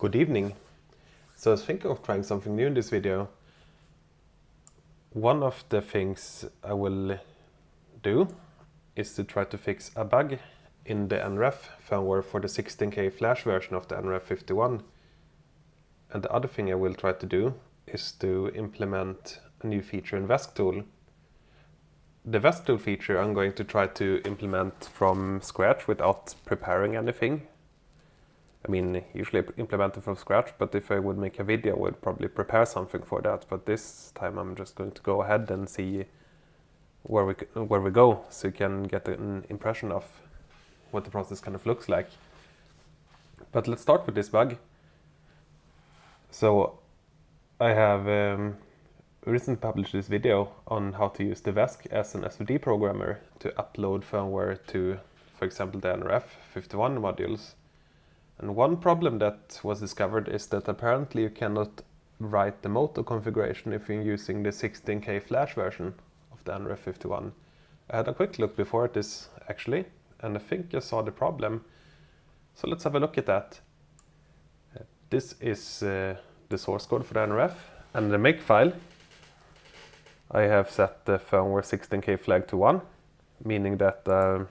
Good evening. So I was thinking of trying something new in this video. One of the things I will do is to try to fix a bug in the NREF firmware for the 16K flash version of the NREF 51. And the other thing I will try to do is to implement a new feature in VESC Tool. The VESC Tool feature I'm going to try to implement from scratch without preparing anything. I mean, usually I implement it from scratch, but if I would make a video, I would probably prepare something for that. But this time I'm just going to go ahead and see where we go, so you can get an impression of what the process kind of looks like. But let's start with this bug. So I have recently published this video on how to use the VESC as an SVD programmer to upload firmware to, for example, the NREF 51 modules. And one problem that was discovered is that apparently you cannot write the motor configuration if you're using the 16K flash version of the NREF 51. I had a quick look before at this actually, and I think I saw the problem. So let's have a look at that. This is the source code for the NREF, and the make file I have set the firmware 16K flag to 1, meaning that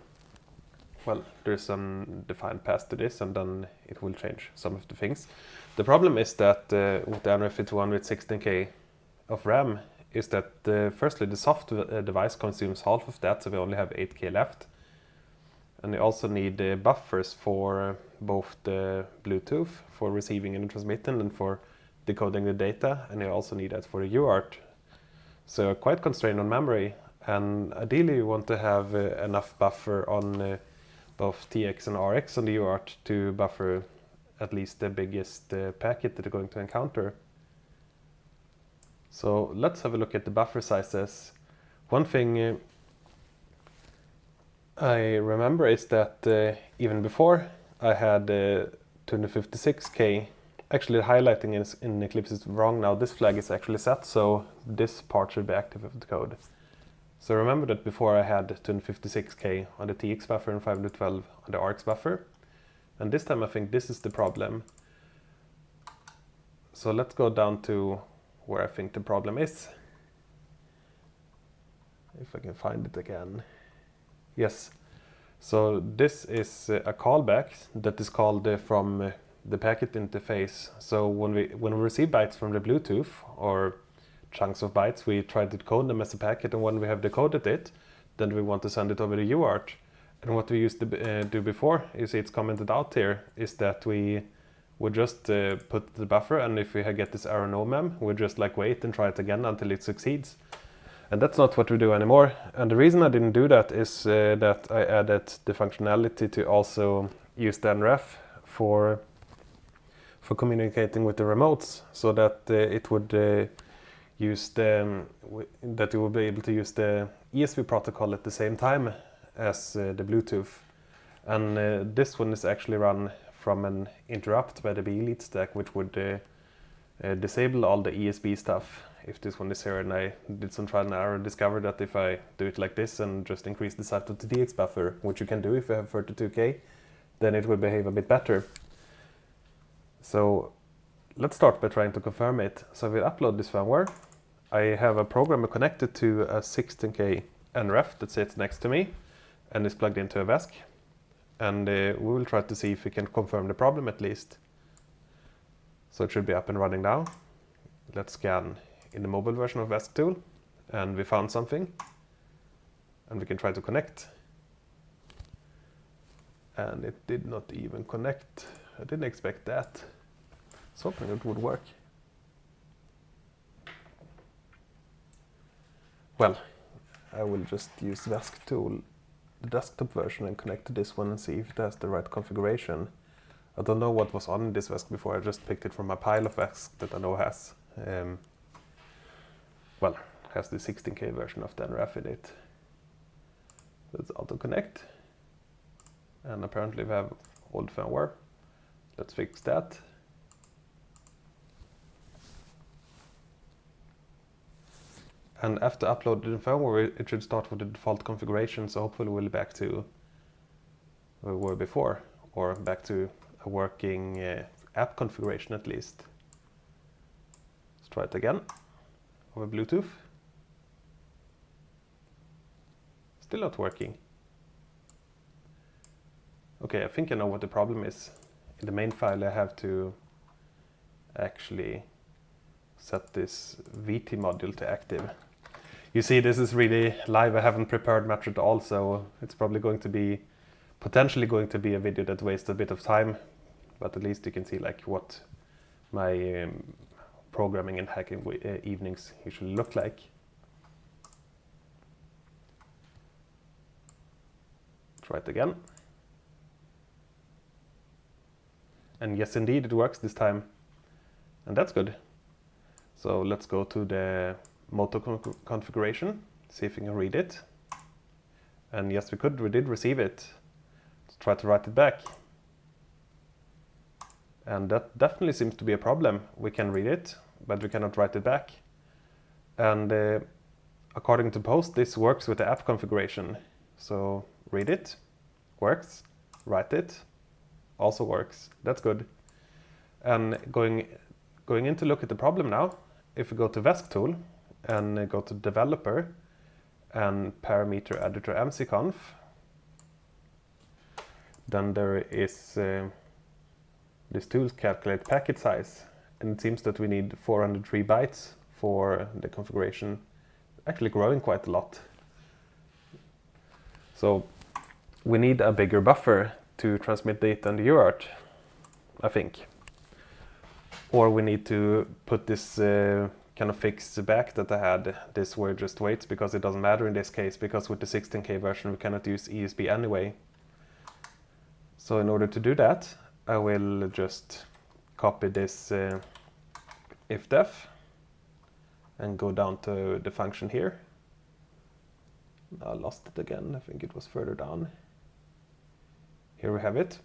well, there's some defined path to this, and then it will change some of the things. The problem is that with the NREF 51 with 16K of RAM is that firstly the soft device consumes half of that, so we only have 8K left. And you also need buffers for both the Bluetooth for receiving and transmitting and for decoding the data, and you also need that for the UART. So you're quite constrained on memory, and ideally you want to have enough buffer on both TX and RX on the UART to buffer at least the biggest packet that you're going to encounter. So let's have a look at the buffer sizes. One thing I remember is that even before I had 256K, actually the highlighting in Eclipse is wrong now. This flag is actually set, so this part should be active of the code. So remember that before I had 256K on the TX buffer and 512 on the RX buffer. And this time I think this is the problem. So let's go down to where I think the problem is. If I can find it again. Yes. So this is a callback that is called from the packet interface. So when we receive bytes from the Bluetooth or chunks of bytes, we try to decode them as a packet, and when we have decoded it, then we want to send it over the UART. And what we used to do before, you see it's commented out here, is that we would just put the buffer, and if we get this error no mem, we just like wait and try it again until it succeeds. And that's not what we do anymore. And the reason I didn't do that is that I added the functionality to also use the NREF for communicating with the remotes, so that it would use that you will be able to use the ESP protocol at the same time as the Bluetooth. And this one is actually run from an interrupt by the BE stack, which would disable all the ESP stuff if this one is here. And I did some trial and error and discovered that if I do it like this and just increase the size of the TX buffer, which you can do if you have 32K, then it will behave a bit better. So let's start by trying to confirm it. So we'll upload this firmware. I have a programmer connected to a 16K NREF that sits next to me and is plugged into a VESC. And we will try to see if we can confirm the problem at least. So it should be up and running now. Let's scan in the mobile version of VESC Tool, and we found something. And we can try to connect. And it did not even connect. I didn't expect that. I was hoping it would work. Well, I will just use VESC Tool, the desktop version, and connect to this one and see if it has the right configuration. I don't know what was on this VESC before. I just picked it from a pile of VESC that I know has. Well, has the 16K version of the NREF in it. Let's auto connect. And apparently we have old firmware. Let's fix that. And after uploading the firmware, it should start with the default configuration, so hopefully we'll be back to where we were before, or back to a working app configuration at least. Let's try it again over Bluetooth. Still not working. Okay, I think I know what the problem is. In the main file I have to actually set this VT module to active. You see, this is really live. I haven't prepared much at all, so it's probably going to be, potentially going to be a video that wastes a bit of time, but at least you can see like what my programming and hacking evenings usually look like. Try it again. And yes, indeed, it works this time. And that's good. So let's go to the motor configuration, see if we can read it. And yes, we did receive it. Let's try to write it back. And that definitely seems to be a problem. We can read it, but we cannot write it back. And according to post, this works with the app configuration. So read it, works, write it, also works. That's good. And going in to look at the problem now, if we go to VESC Tool and go to Developer and Parameter Editor mcconf, then there is this tool calculate packet size, and it seems that we need 403 bytes for the configuration, actually growing quite a lot. So we need a bigger buffer to transmit data in the UART, I think. Or we need to put this kind of fix back that I had, this where it just waits, because it doesn't matter in this case, because with the 16K version we cannot use ESB anyway. So in order to do that, I will just copy this ifdef and go down to the function here. I lost it again, I think it was further down. Here we have it.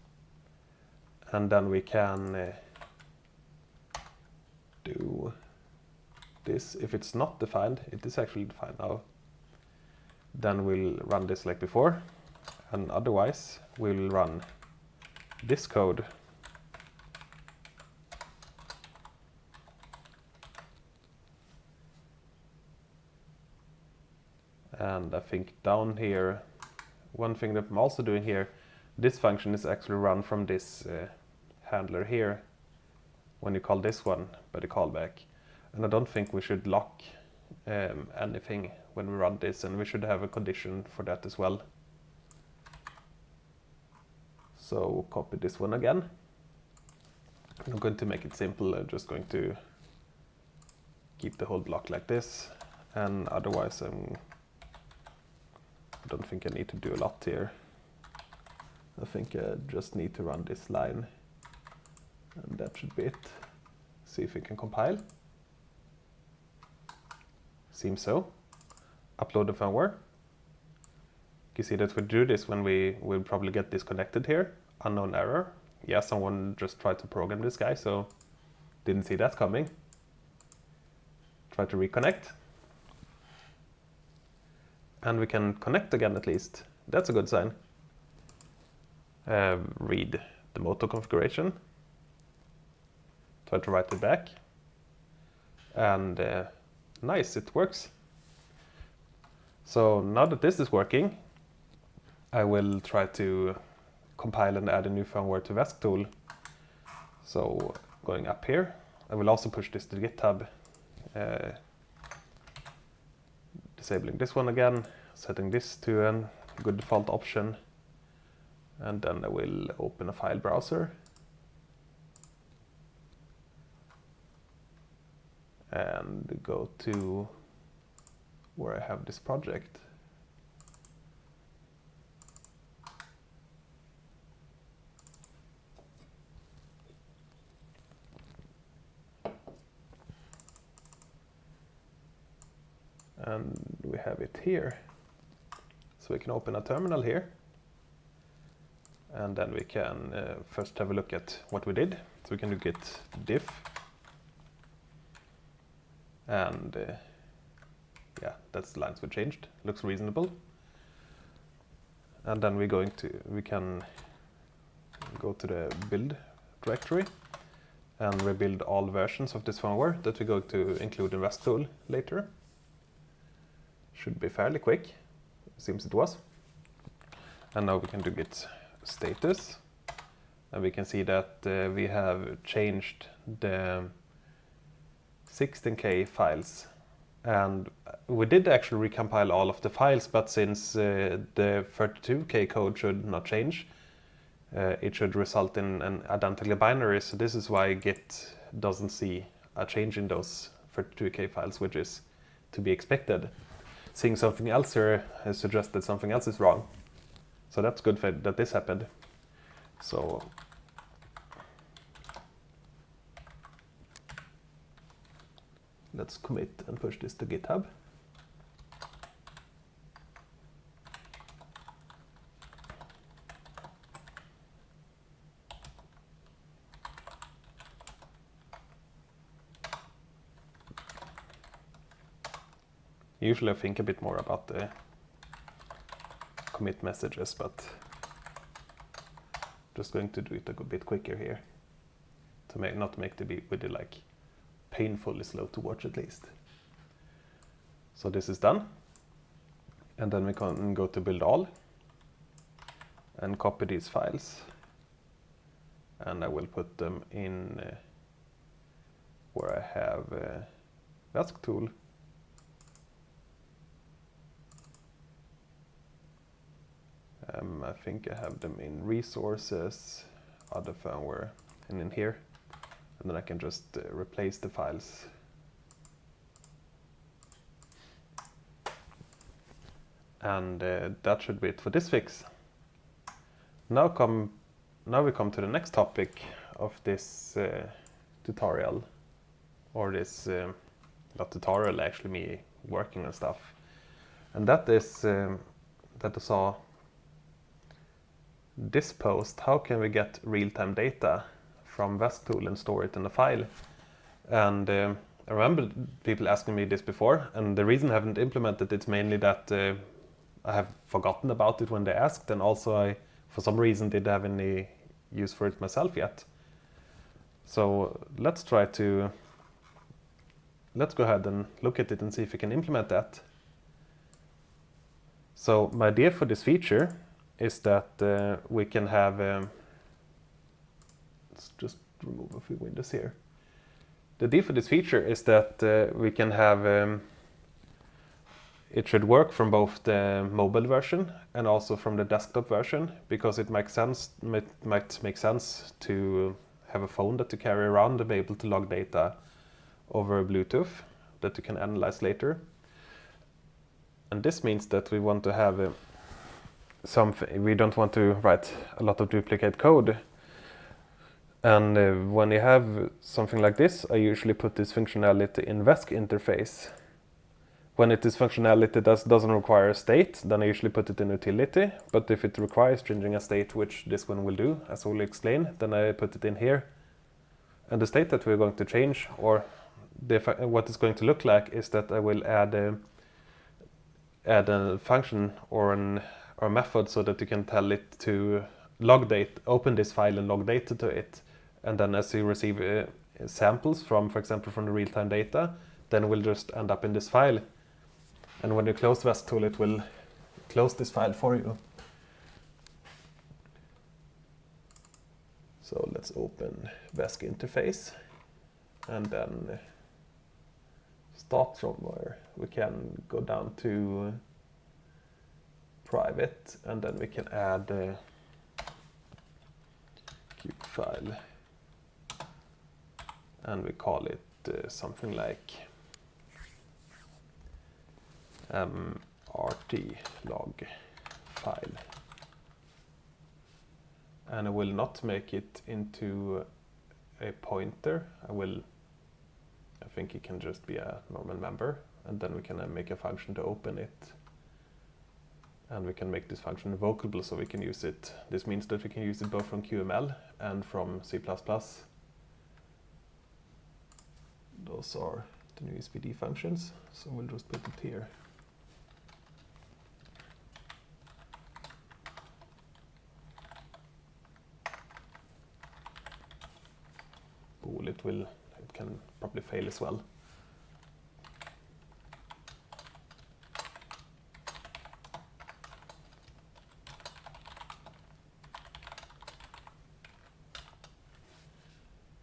And then we can do this. If it's not defined, it is actually defined now. Then we'll run this like before. And otherwise, we'll run this code. And I think down here, one thing that I'm also doing here, this function is actually run from this handler here when you call this one by the callback. And I don't think we should lock anything when we run this, and we should have a condition for that as well. So copy this one again. I'm going to make it simple. I'm just going to keep the whole block like this, and otherwise I don't think I need to do a lot here. I think I just need to run this line, and that should be it. See if we can compile. Seems so. Upload the firmware. You see that we do this when we will probably get disconnected here. Unknown error. Yeah, someone just tried to program this guy, so didn't see that coming. Try to reconnect. And we can connect again at least. That's a good sign. Read the motor configuration. Try to write it back. And nice, it works. So now that this is working, I will try to compile and add a new firmware to VESC Tool. So going up here, I will also push this to GitHub. Disabling this one again, setting this to a good default option. And then I will open a file browser. And go to where I have this project. And we have it here. So we can open a terminal here. And then we can first have a look at what we did. So we can do git diff. And yeah, that's the lines we changed. Looks reasonable. And then we can go to the build directory and rebuild all versions of this firmware that we're going to include in VESC Tool later. Should be fairly quick, seems it was. And now we can do git status, and we can see that we have changed the 16K files, and we did actually recompile all of the files, but since the 32K code should not change, it should result in an identical binary, so this is why Git doesn't see a change in those 32K files, which is to be expected. Seeing something else here has suggested something else is wrong. So that's good that this happened. So let's commit and push this to GitHub. Usually I think a bit more about the commit messages, but just going to do it a bit quicker here to not make the video like painfully slow to watch at least. So this is done, and then we can go to build all and copy these files, and I will put them in where I have VESC Tool. I think I have them in resources, other firmware, and in here. And then I can just replace the files. And that should be it for this fix. Now we come to the next topic of this tutorial, or this not tutorial, actually me working on stuff, and that is that I saw this post. How can we get real-time data from VESC Tool and store it in a file? And I remember people asking me this before, and the reason I haven't implemented it's mainly that I have forgotten about it when they asked, and also I, for some reason, didn't have any use for it myself yet. So let's go ahead and look at it and see if we can implement that. So my idea for this feature is that we can have, let's just remove a few windows here. The idea for this feature is that we can have, it should work from both the mobile version and also from the desktop version, because it might make sense to have a phone that you carry around and be able to log data over Bluetooth that you can analyze later. And this means that we want to have we don't want to write a lot of duplicate code. And when you have something like this, I usually put this functionality in VESC interface. When it is functionality that doesn't require a state, then I usually put it in utility. But if it requires changing a state, which this one will do, as I will explain, then I put it in here. And the state that we're going to change, or what it's going to look like, is that I will add a function or a method so that you can tell it to log data, open this file and log data to it. And then as you receive samples from, for example, from the real-time data, then it will just end up in this file. And when you close VESC Tool, it will close this file for you. So let's open VESC interface and then start from where we can go down to private, and then we can add a cube file, and we call it something like rt log file. And I will not make it into a pointer. I think it can just be a normal member, and then we can make a function to open it. And we can make this function invocable, so we can use it. This means that we can use it both from QML and from C++. Those are the new SPD functions, so we'll just put it here. bool, it can probably fail as well.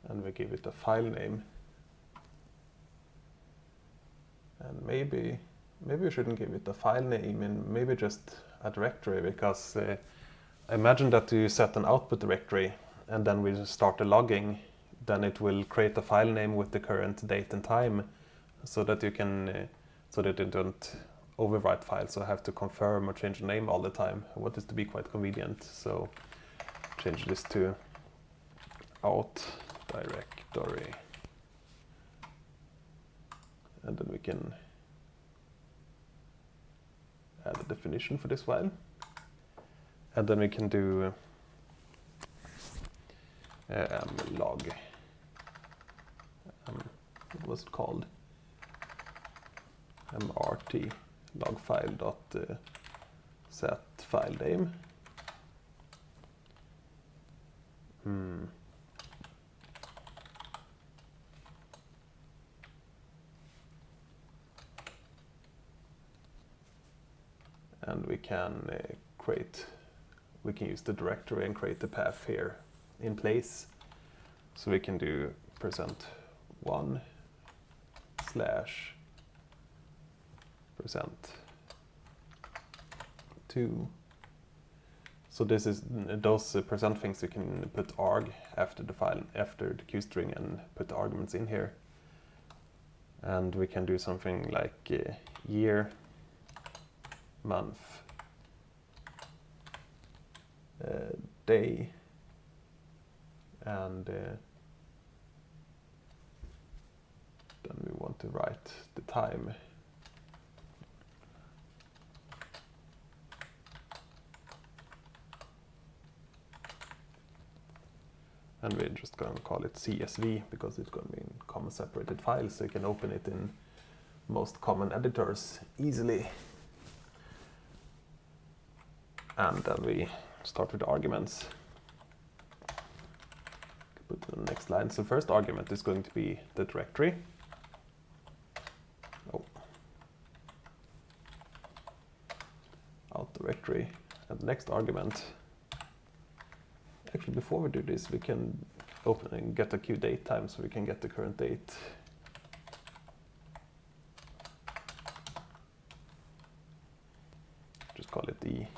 And we give it a file name. And maybe we shouldn't give it a file name, and maybe just a directory, because I imagine that you set an output directory and then we start the logging, then it will create a file name with the current date and time, so that you can so that you don't overwrite files or have to confirm or change the name all the time. What is to be quite convenient. So change this to out directory, and then we can add a definition for this file, and then we can do log, what was it called, mrt log file dot set file name. And we can use the directory and create the path here in place. So we can do %1 /%2. So this is those percent things you can put arg after the file, after the Q string, and put the arguments in here. And we can do something like year, month, day, and then we want to write the time. And we're just going to call it CSV because it's going to be in comma separated files, so you can open it in most common editors easily. And then we start with the arguments. Put it on the next line. So first argument is going to be the directory. Out directory. And the next argument, actually before we do this, we can open and get a Q date time, so we can get the current date. Just call it E.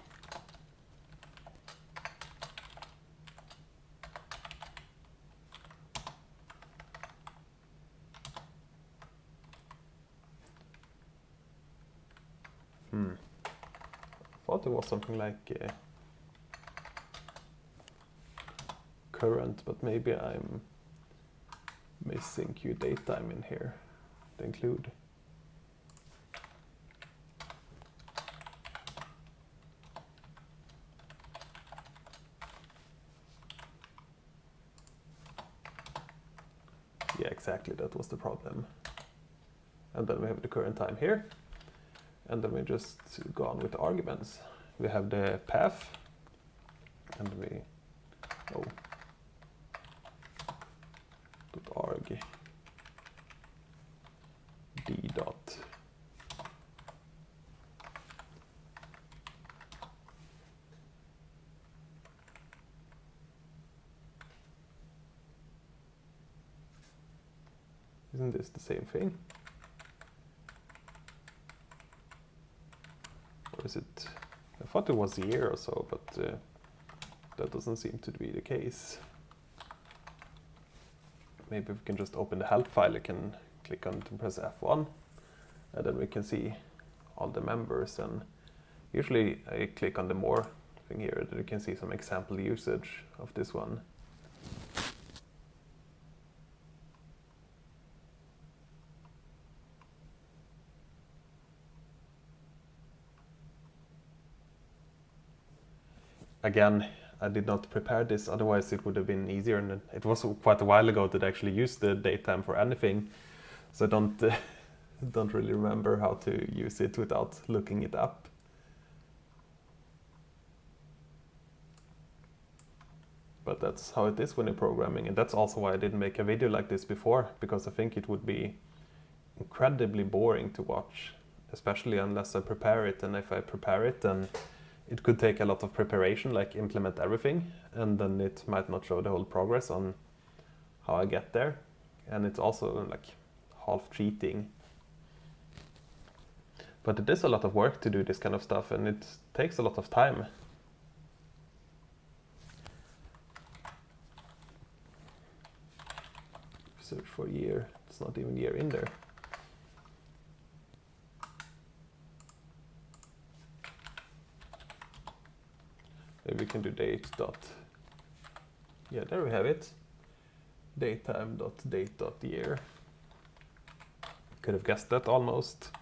I thought it was something like current, but maybe I'm missing Q date time in here to include. Yeah, exactly, that was the problem. And then we have the current time here. And then we just go on with the arguments. We have the path, and we .arg d dot Isn't this the same thing? Or is it? I thought it was a year or so, but that doesn't seem to be the case. Maybe we can just open the help file. You can click on it and press F1, and then we can see all the members. And usually I click on the more thing here, that you can see some example usage of this one. Again, I did not prepare this, otherwise it would have been easier, and it was quite a while ago that I actually used the date time for anything, so I don't really remember how to use it without looking it up. But that's how it is when you're programming, and that's also why I didn't make a video like this before, because I think it would be incredibly boring to watch, especially unless I prepare it. And if I prepare it, then it could take a lot of preparation, like implement everything, and then it might not show the whole progress on how I get there. And it's also like half cheating. But it is a lot of work to do this kind of stuff, and it takes a lot of time. Search for year, it's not even year in there. Maybe we can do date dot, yeah, there we have it. Datetime dot date dot year. Could have guessed that almost.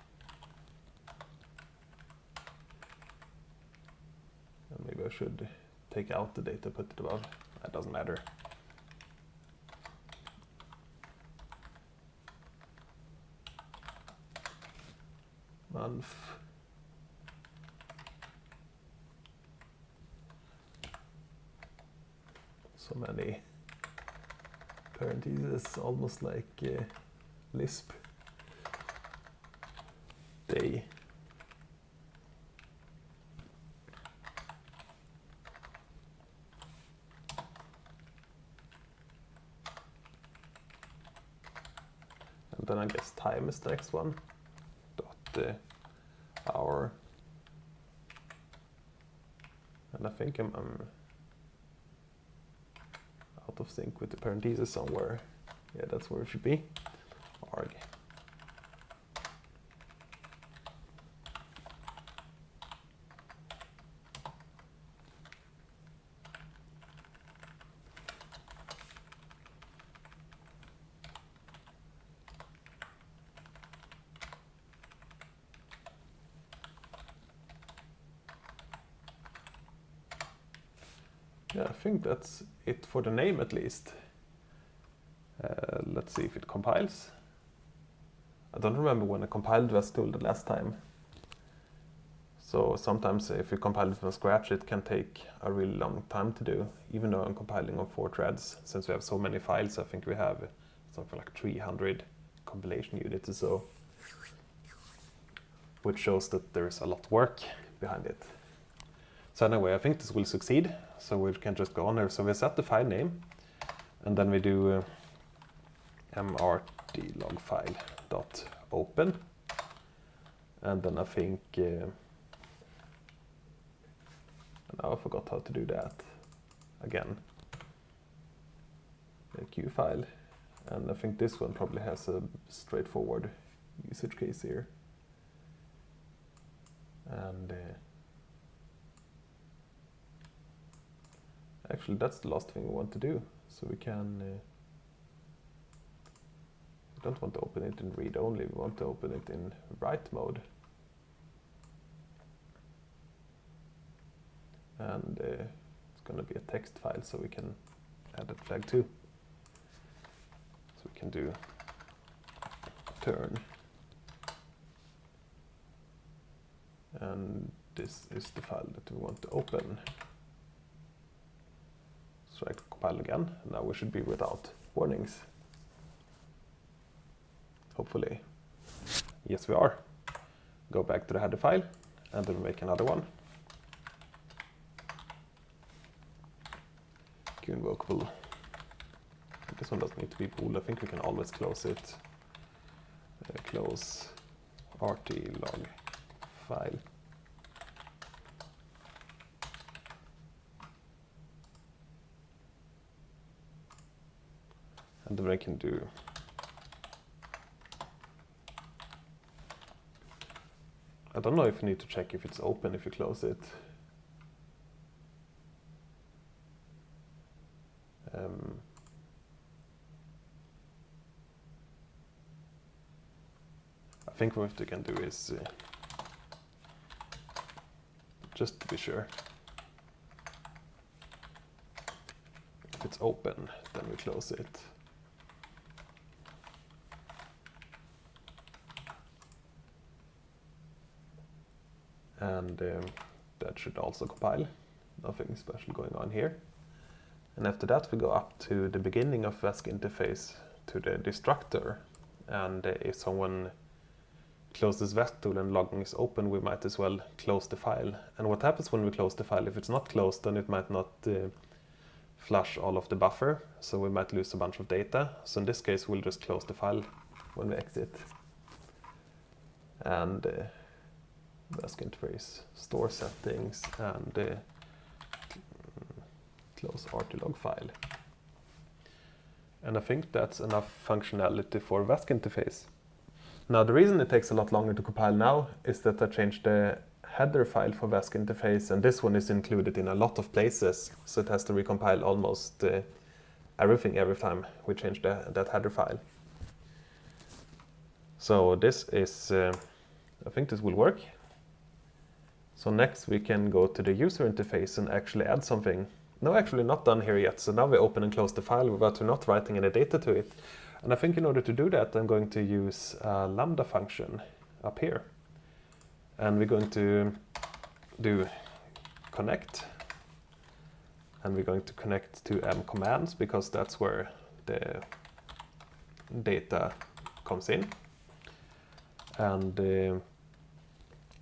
And maybe I should take out the data, put it above. That doesn't matter. Month. So many parentheses, almost like Lisp. Day. And then I guess time is the next one. Dot hour. And I think I'm out of sync with the parentheses somewhere. Yeah, that's where it should be. Arg. Yeah, I think that's it for the name at least. Let's see if it compiles. I don't remember when I compiled VESC Tool the last time. So sometimes if you compile it from scratch, it can take a really long time to do, even though I'm compiling on 4 threads. Since we have so many files, I think we have something like 300 compilation units or so, which shows that there's a lot of work behind it. So anyway, I think this will succeed. So we can just go on there. So we set the file name, and then we do mrt log file dot open, and then I think now I forgot how to do that again. The Q file, and I think this one probably has a straightforward usage case here, and actually that's the last thing we want to do. So we can we don't want to open it in read only, we want to open it in write mode. And it's going to be a text file, so we can add that flag too. So we can do turn, and this is the file that we want to open. So I can compile again. Now we should be without warnings. Hopefully. Yes, we are. Go back to the header file, and then make another one. Invocable. This one doesn't need to be bool. I think we can always close it. Close rt log file. And then I can do I don't know if you need to check if it's open if you close it. I think what we can do is just to be sure. If it's open, then we close it. And that should also compile. Nothing special going on here. And after that we go up to the beginning of VESC interface to the destructor, and if someone closes VESC tool and logging is open, we might as well close the file. And what happens when we close the file? If it's not closed, then it might not flush all of the buffer, so we might lose a bunch of data. So in this case we'll just close the file when we exit. And VESC interface, store settings, and close RTLog file. And I think that's enough functionality for VESC interface. Now the reason it takes a lot longer to compile now is that I changed the header file for VESC interface, and this one is included in a lot of places, so it has to recompile almost everything every time we change that header file. So this is, I think this will work. So next we can go to the user interface and actually add something. No, actually not done here yet. So now we open and close the file, but we're not writing any data to it. And I think in order to do that, I'm going to use a lambda function up here. And we're going to do connect. And we're going to connect to m commands, because that's where the data comes in. And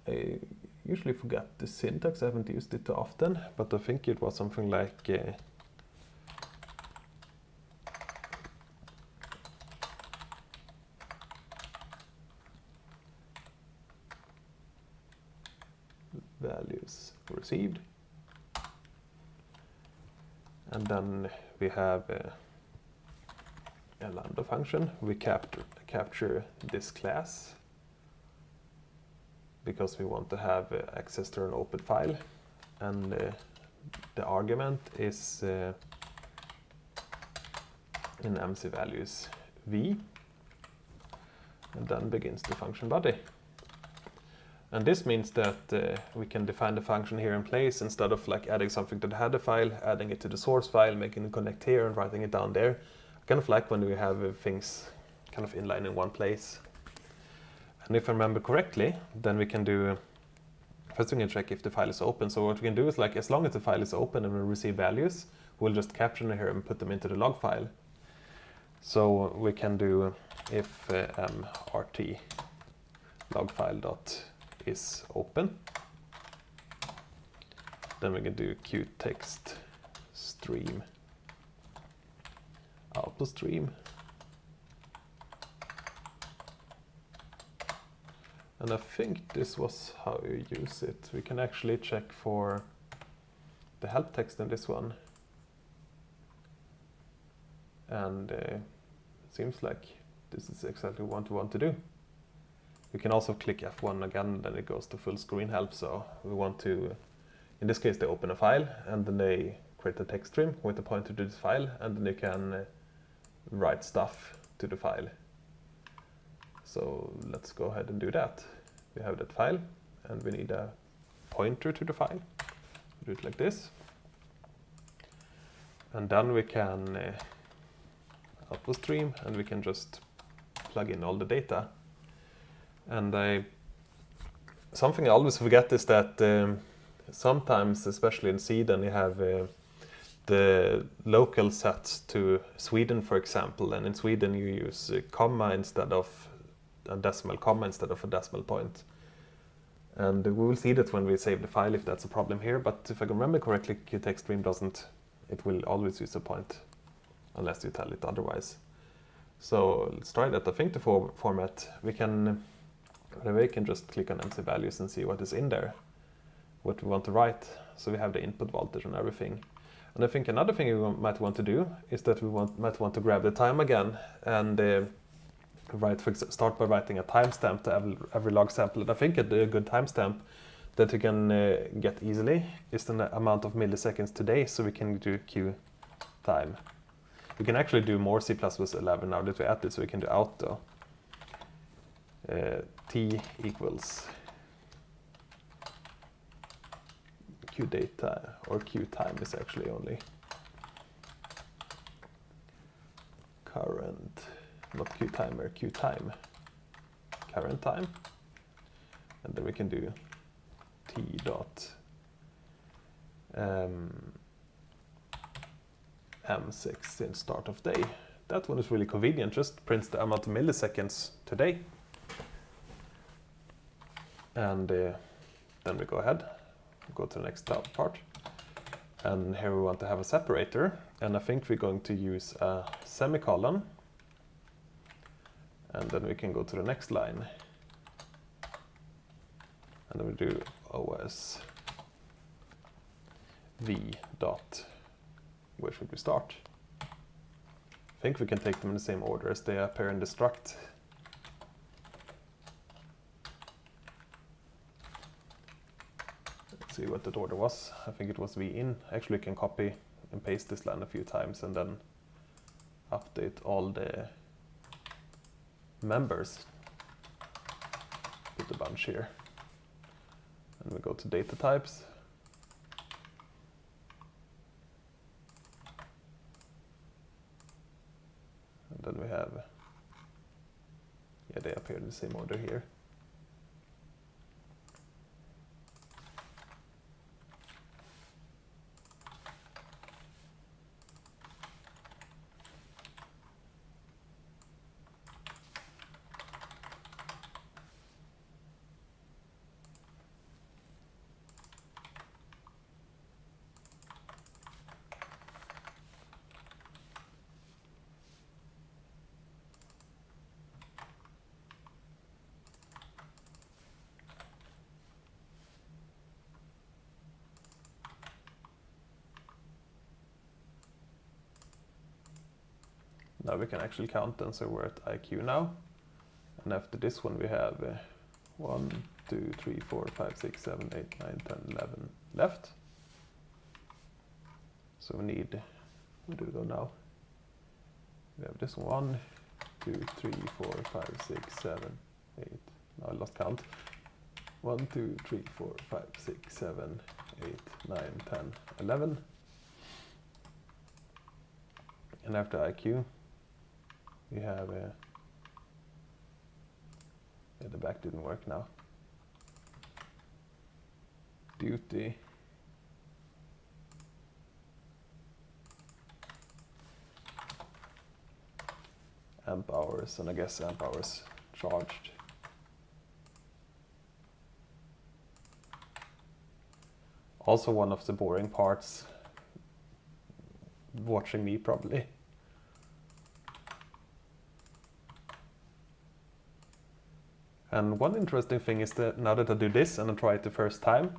I usually forget the syntax. I haven't used it too often, but I think it was something like values received, and then we have a lambda function. We capture this class because we want to have access to an open file, and the argument is in MC values v, and then begins the function body. And this means that we can define the function here in place instead of like adding something to the header file, adding it to the source file, making it connect here and writing it down there. I kind of like when we have things kind of inline in one place. And if I remember correctly, then we can do, first we can check if the file is open. So what we can do is, like, as long as the file is open and we receive values, we'll just capture them here and put them into the log file. So we can do if rt log file dot is open, then we can do qtext stream output stream, and I think this was how you use it. We can actually check for the help text in this one, and it seems like this is exactly what we want to do. We can also click F1 again, then it goes to full screen help. So we want to, in this case, they open a file and then they create a text stream with a pointer to this file, and then they can write stuff to the file. So let's go ahead and do that. We have that file and we need a pointer to the file. Do it like this. And then we can output stream, and we can just plug in all the data. And something I always forget is that sometimes, especially in C, then you have the local set to Sweden, for example, and in Sweden you use a comma instead of a decimal comma instead of a decimal point. And we will see that when we save the file if that's a problem here, but if I can remember correctly, qtextstream doesn't. It will always use a point unless you tell it otherwise. So let's try that. I think the format, we can just click on MC values and see what is in there, what we want to write. So we have the input voltage and everything. And I think another thing we might want to do is that we might want to grab the time again and start by writing a timestamp to every log sample. And I think a good timestamp that you can get easily is the amount of milliseconds today, so we can do Q time. We can actually do more C++11 now that we add it, so we can do auto. T equals Q data, or Q time is actually only current, not Q timer, Q time, current time. And then we can do T dot M6 since start of day. That one is really convenient, just prints the amount of milliseconds today. And then we go ahead, go to the next part. And here we want to have a separator, and I think we're going to use a semicolon. And then we can go to the next line. And then we do OS v dot, where should we start? I think we can take them in the same order as they appear in the struct. Let's see what that order was. I think it was v in. Actually, you can copy and paste this line a few times and then update all the members with a bunch here. And we go to data types. And then we have, yeah, they appear in the same order here. Now we can actually count them, so we're at IQ now. And after this one we have 1, 2, 3, 4, 5, 6, 7, 8, 9, 10, 11 left. So we need, where do we go now? We have this 1, 2, 3, 4, 5, 6, 7, 8, now I lost count. 1, 2, 3, 4, 5, 6, 7, 8, 9, 10, 11. And after IQ, we have yeah, the back didn't work now. Duty. Amp hours, and I guess amp hours charged. Also one of the boring parts, watching me probably. And one interesting thing is that now that I do this and I try it the first time,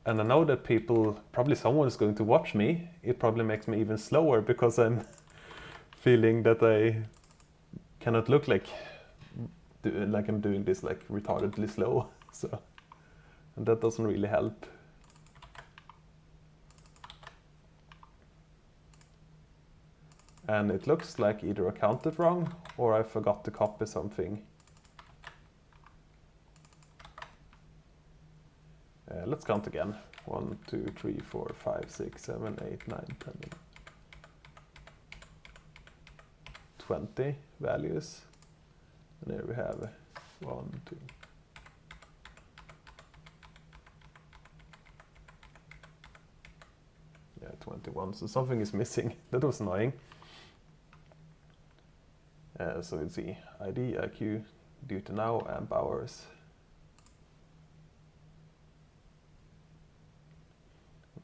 and I know that people, probably someone is going to watch me, it probably makes me even slower because I'm feeling that I cannot look like I'm doing this like retardedly slow. So, and that doesn't really help. And it looks like either I counted wrong or I forgot to copy something. Let's count again. 1, 2, 3, 4, 5, 6, 7, 8, 9, 10, 20 values. And here we have 1, 2. Yeah, 21. So something is missing. That was annoying. So we'll see ID, IQ, due to now, amp hours.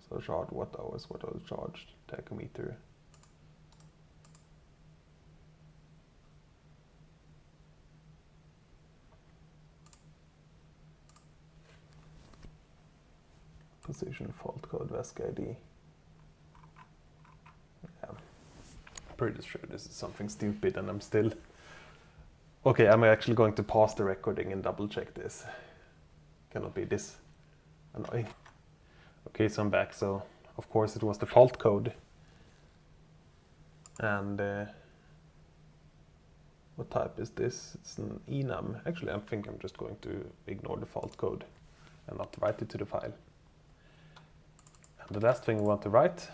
So charged, what hours charged, tachometer. Position, fault code, VESC ID. Yeah. Pretty sure this is something stupid and I'm still... Okay, I'm actually going to pause the recording and double check this. Cannot be this annoying. Okay, so I'm back. So, of course, it was the fault code. And what type is this? It's an enum. Actually, I think I'm just going to ignore the fault code and not write it to the file. And the last thing we want to write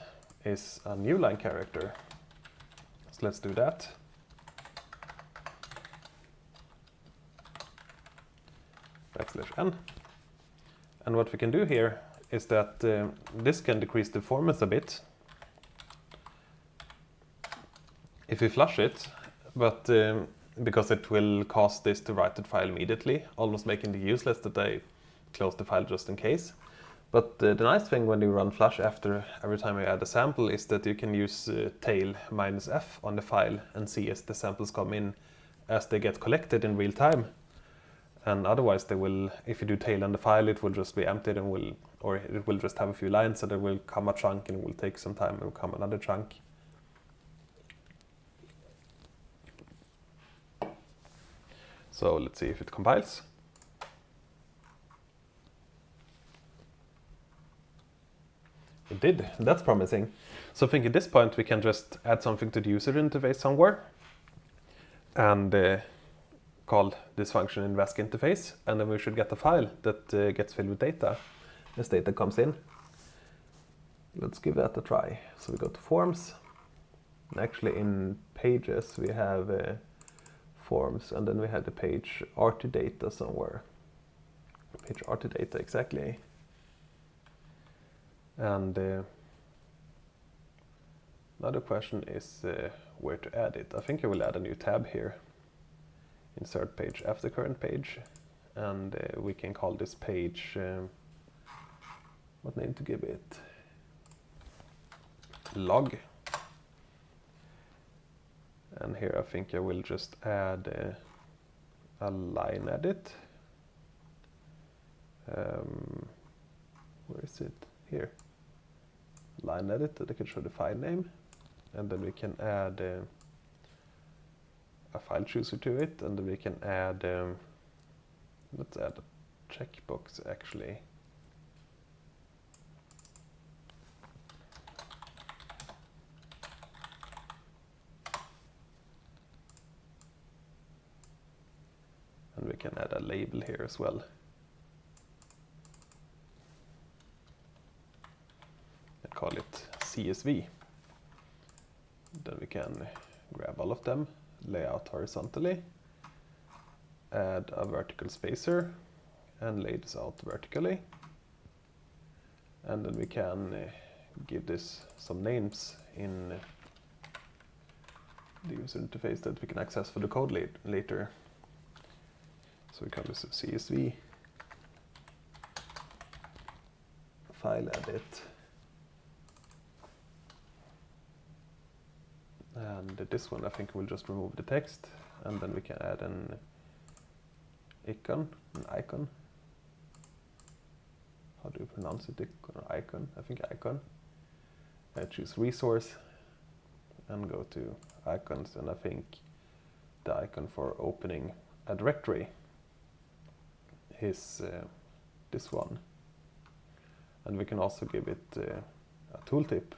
is a new line character. So let's do that. \n. And what we can do here is that this can decrease the performance a bit. if we flush it, but because it will cause this to write the file immediately, almost making it useless that I close the file just in case. But the nice thing when you run flush after every time you add a sample is that you can use tail -f on the file and see as the samples come in as they get collected in real time. And otherwise they will, if you do tail on the file, it will just be emptied and it will just have a few lines, so there will come a chunk and it will take some time, it will come another chunk. So let's see if it compiles. It did, that's promising. So I think at this point we can just add something to the user interface somewhere and call this function in VESC interface, and then we should get a file that gets filled with data as data comes in. Let's give that a try. So we go to forms, and actually in pages we have forms, and then we have the page RT-data somewhere. Page RT-data, exactly. And another question is where to add it. I think I will add a new tab here. Insert page after current page, and we can call this page, what name to give it? Log. And here I think I will just add a line edit. Where is it? Here. Line edit that I can show the file name, and then we can add a file chooser to it, and then we can add, let's add a checkbox actually. And we can add a label here as well. And call it CSV. Then we can grab all of them, lay out horizontally, add a vertical spacer, and lay this out vertically. And then we can give this some names in the user interface that we can access for the code later. So we call this a CSV, file edit, and this one I think we'll just remove the text, and then we can add an icon. How do you pronounce it? Icon? I think icon. I choose resource and go to icons, and I think the icon for opening a directory is this one. And we can also give it a tooltip.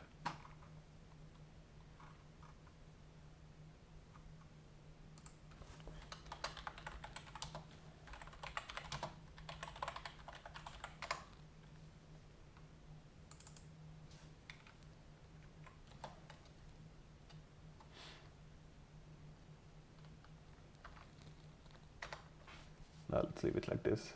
Now let's leave it like this.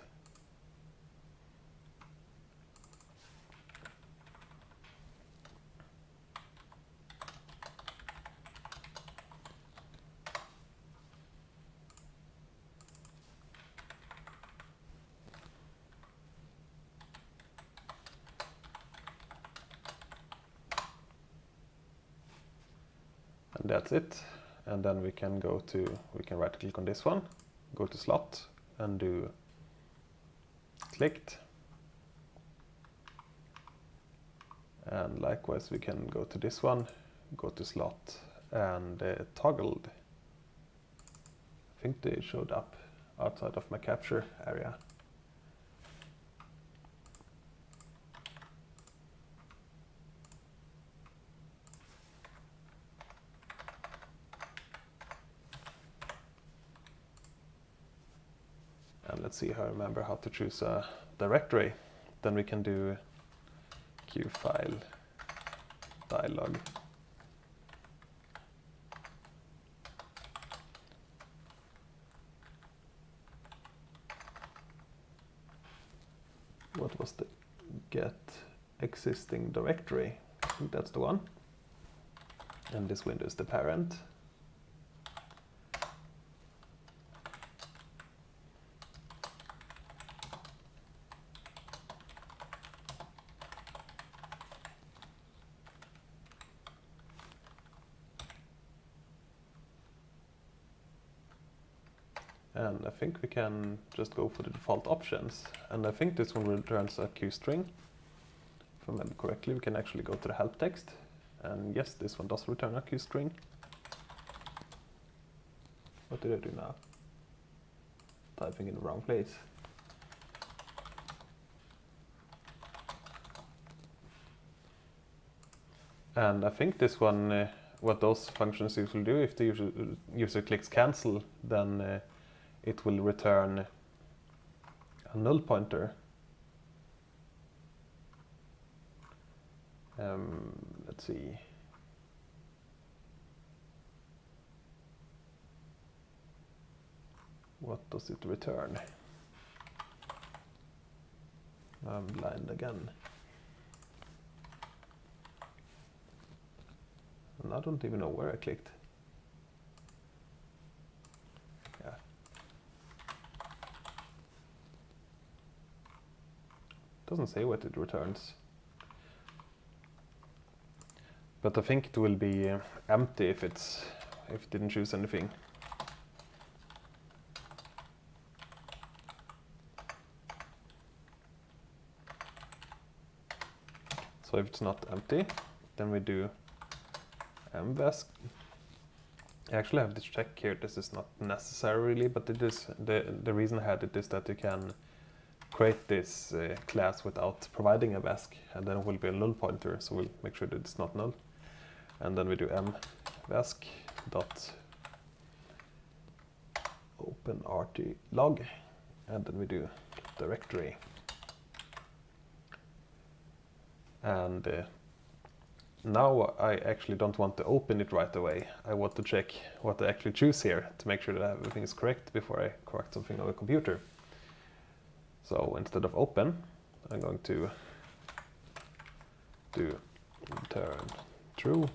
And that's it. And then we can right click on this one, go to slot, and do clicked. And likewise we can go to this one, go to slot, and toggled. I think they showed up outside of my capture area. And let's see how I remember how to choose a directory. Then we can do qfile dialog. What was the get existing directory? I think that's the one. And this window is the parent. And I think we can just go for the default options. And I think this one returns a QString. If I remember correctly, we can actually go to the help text. And yes, this one does return a QString. What did I do now? Typing in the wrong place. And I think this one, what those functions usually do, if the user clicks cancel, then it will return a null pointer. Let's see. What does it return? I'm blind again. And I don't even know where I clicked. Yeah. Doesn't say what it returns. But I think it will be empty if it didn't choose anything. So if it's not empty, then we do VESC. I actually have this check here. This is not necessary really, but it is the reason I had it is that you can create this class without providing a VESC, and then it will be a null pointer. So we'll make sure that it's not null, and then we do VESC dot open rt log, and then we do directory. And now I actually don't want to open it right away. I want to check what I actually choose here to make sure that everything is correct before I correct something on the computer. So instead of open, I'm going to do return true,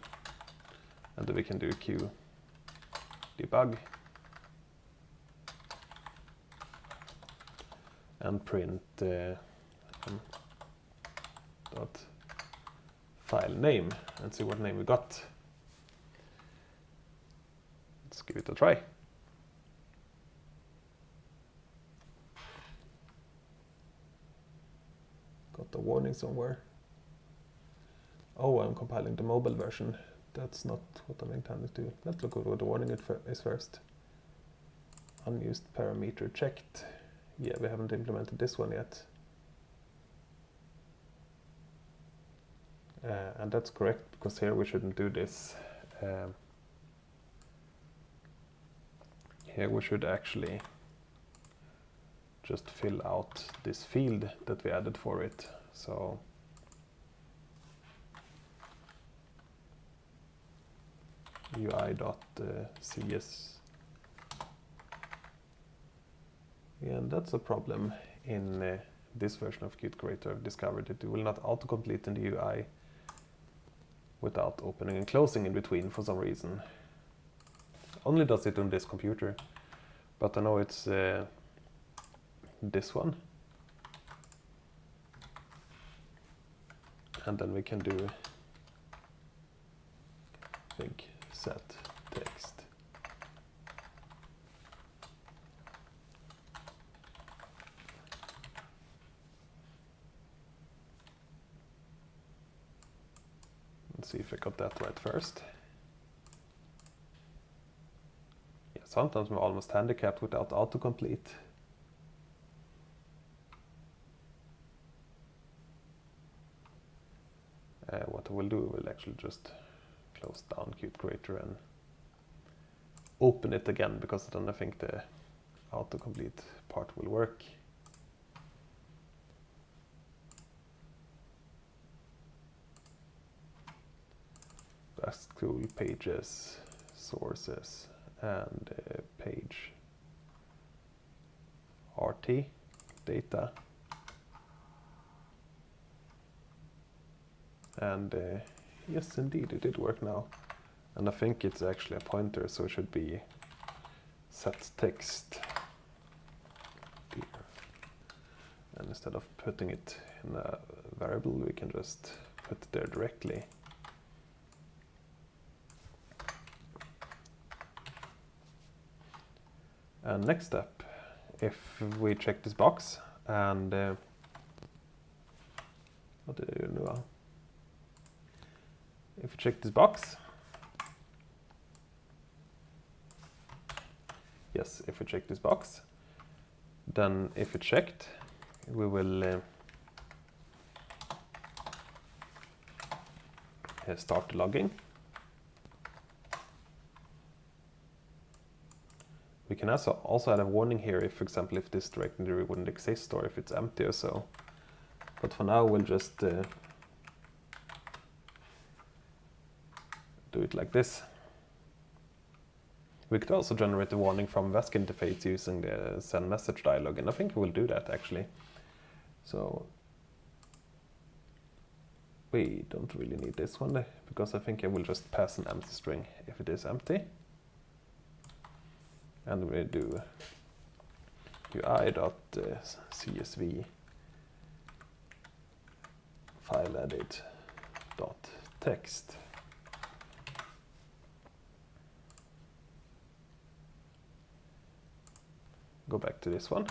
and then we can do q debug and print dot file name and see what name we got. Let's give it a try. Got the warning somewhere. Oh, I'm compiling the mobile version. That's not what I'm intending to do. Let's look at what the warning is first. Unused parameter checked. Yeah, we haven't implemented this one yet. And that's correct, because here we shouldn't do this. Here we should actually just fill out this field that we added for it. So UI.cs. Yeah, and that's a problem in this version of Qt Creator. I've discovered that it will not autocomplete in the UI without opening and closing in between for some reason. Only does it on this computer, but I know it's this one. And then we can do set text. Let's see if I got that right first. Yeah, sometimes I'm almost handicapped without autocomplete. What I will do, I will actually just close down Qt Creator and open it again, because then I think the autocomplete part will work. VESC Tool, pages, sources, and page RT data. And yes, indeed, it did work now. And I think it's actually a pointer, so it should be set text here. And instead of putting it in a variable, we can just put it there directly. And next step, if we check this box and what did I do now? If we check this box, yes, if we check this box, then if it's checked, we will start the logging. We can also add a warning here if, for example, if this directory wouldn't exist or if it's empty or so. But for now, we'll just do it like this. We could also generate a warning from VESC interface using the send message dialog, and I think we'll do that actually. So we don't really need this one because I think I will just pass an empty string if it is empty. And we do UI.csv file edit.text. Go back to this one.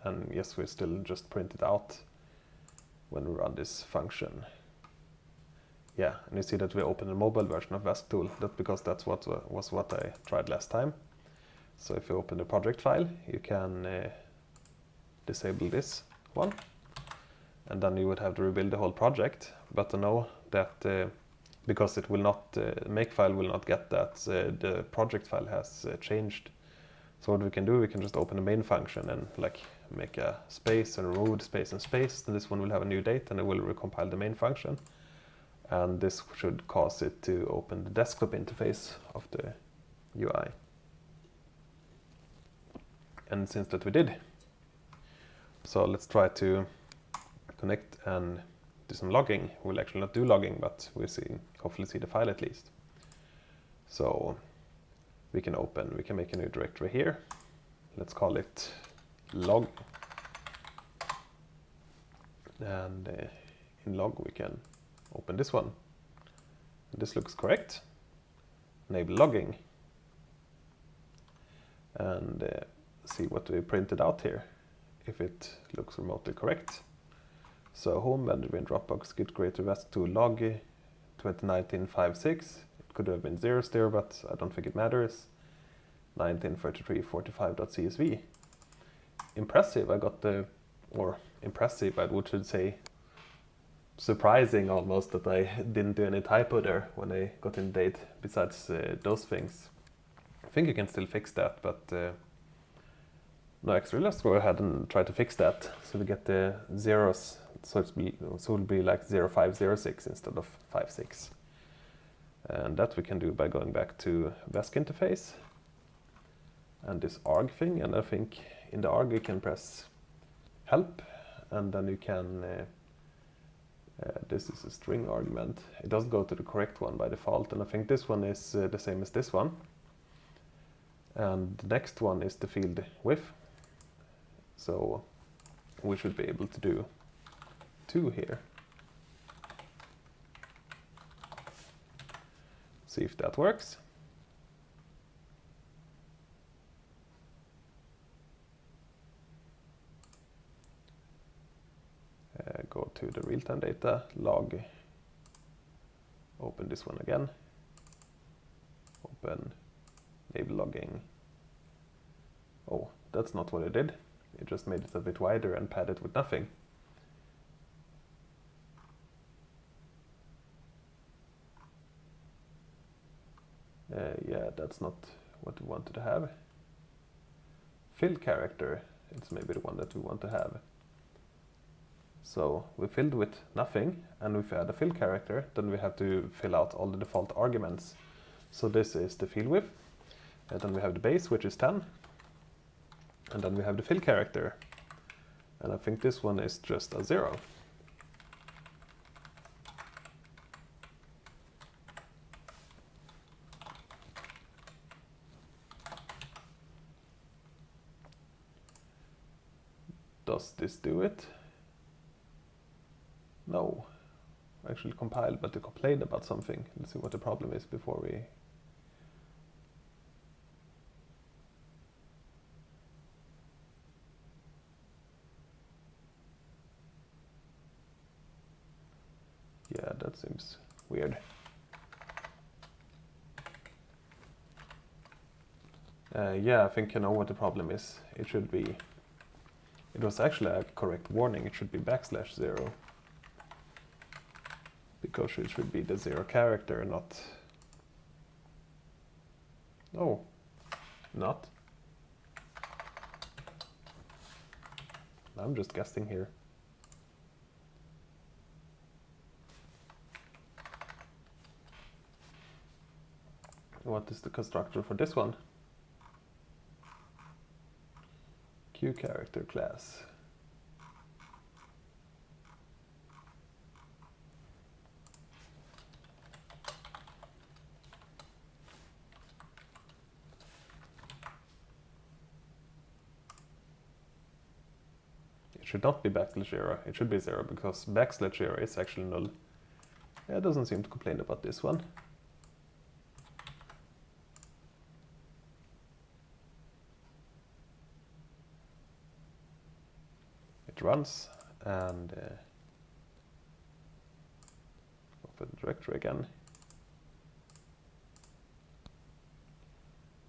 And yes, we still just print it out when we run this function. Yeah, and you see that we open the mobile version of VESC Tool. That's because that's what I tried last time. So if you open the project file, you can disable this one. And then you would have to rebuild the whole project. But to know that because it will not, makefile will not get that the project file has changed. So what we can do, we can just open the main function and like make a space and remove the space and space. Then this one will have a new date and it will recompile the main function. And this should cause it to open the desktop interface of the UI. And since that we did, so let's try to connect and do some logging. We'll actually not do logging, but we'll hopefully see the file at least. So we can make a new directory here. Let's call it log. And in log we can open this one. This looks correct. Enable logging. And see what we printed out here, if it looks remotely correct. So home, Benjamin, Dropbox, Git creator, VESC Tool log 2019-56. It could have been zeros there, but I don't think it matters. 193345.csv. Impressive, I got the, or impressive, I should say, surprising almost that I didn't do any typo there when I got in date, besides those things. I think you can still fix that, but no extra. Let's go ahead and try to fix that. So we get the zeros, so it'll be like 0506 instead of 56. And that we can do by going back to VESC interface and this arg thing. And I think in the arg you can press help, and then you can this is a string argument. It doesn't go to the correct one by default, and I think this one is the same as this one. And the next one is the field width. So we should be able to do 2 here. See if that works. Go to the real-time data, log, open this one again, open, enable logging. Oh, that's not what I did. It just made it a bit wider and padded with nothing. Yeah, that's not what we wanted to have. Fill character, it's maybe the one that we want to have. So we filled with nothing, and if we add a fill character, then we have to fill out all the default arguments. So this is the field width, and then we have the base, which is 10, and then we have the fill character, and I think this one is just a 0. Does this do it? No, actually compiled, but it complained about something. Let's see what the problem is before we... Yeah, that seems weird. Yeah, I think I know what the problem is. It should be... It was actually a correct warning. It should be \0. Because it should be the 0 character, not... Oh, not. I'm just guessing here. What is the constructor for this one? Q character class. It should not be \0. It should be 0 because \0 is actually null. Yeah, it doesn't seem to complain about this one. It runs and open the directory again.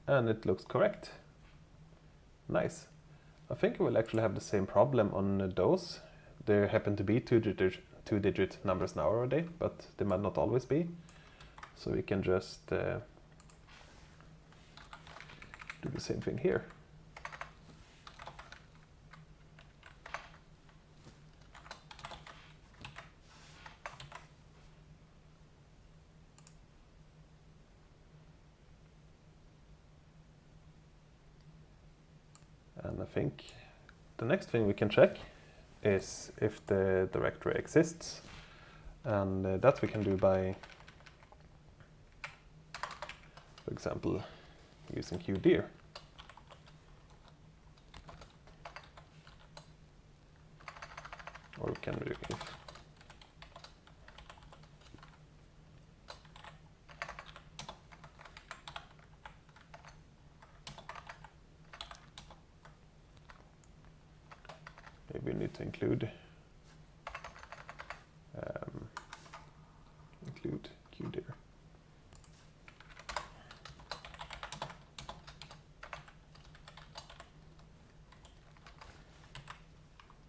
And it looks correct. Nice. I think we will actually have the same problem on those. There happen to be two-digit numbers nowadays, but they might not always be. So we can just do the same thing here. And I think the next thing we can check is if the directory exists. And that we can do by, for example, using qdir. Or we can do if maybe we need to include qdir.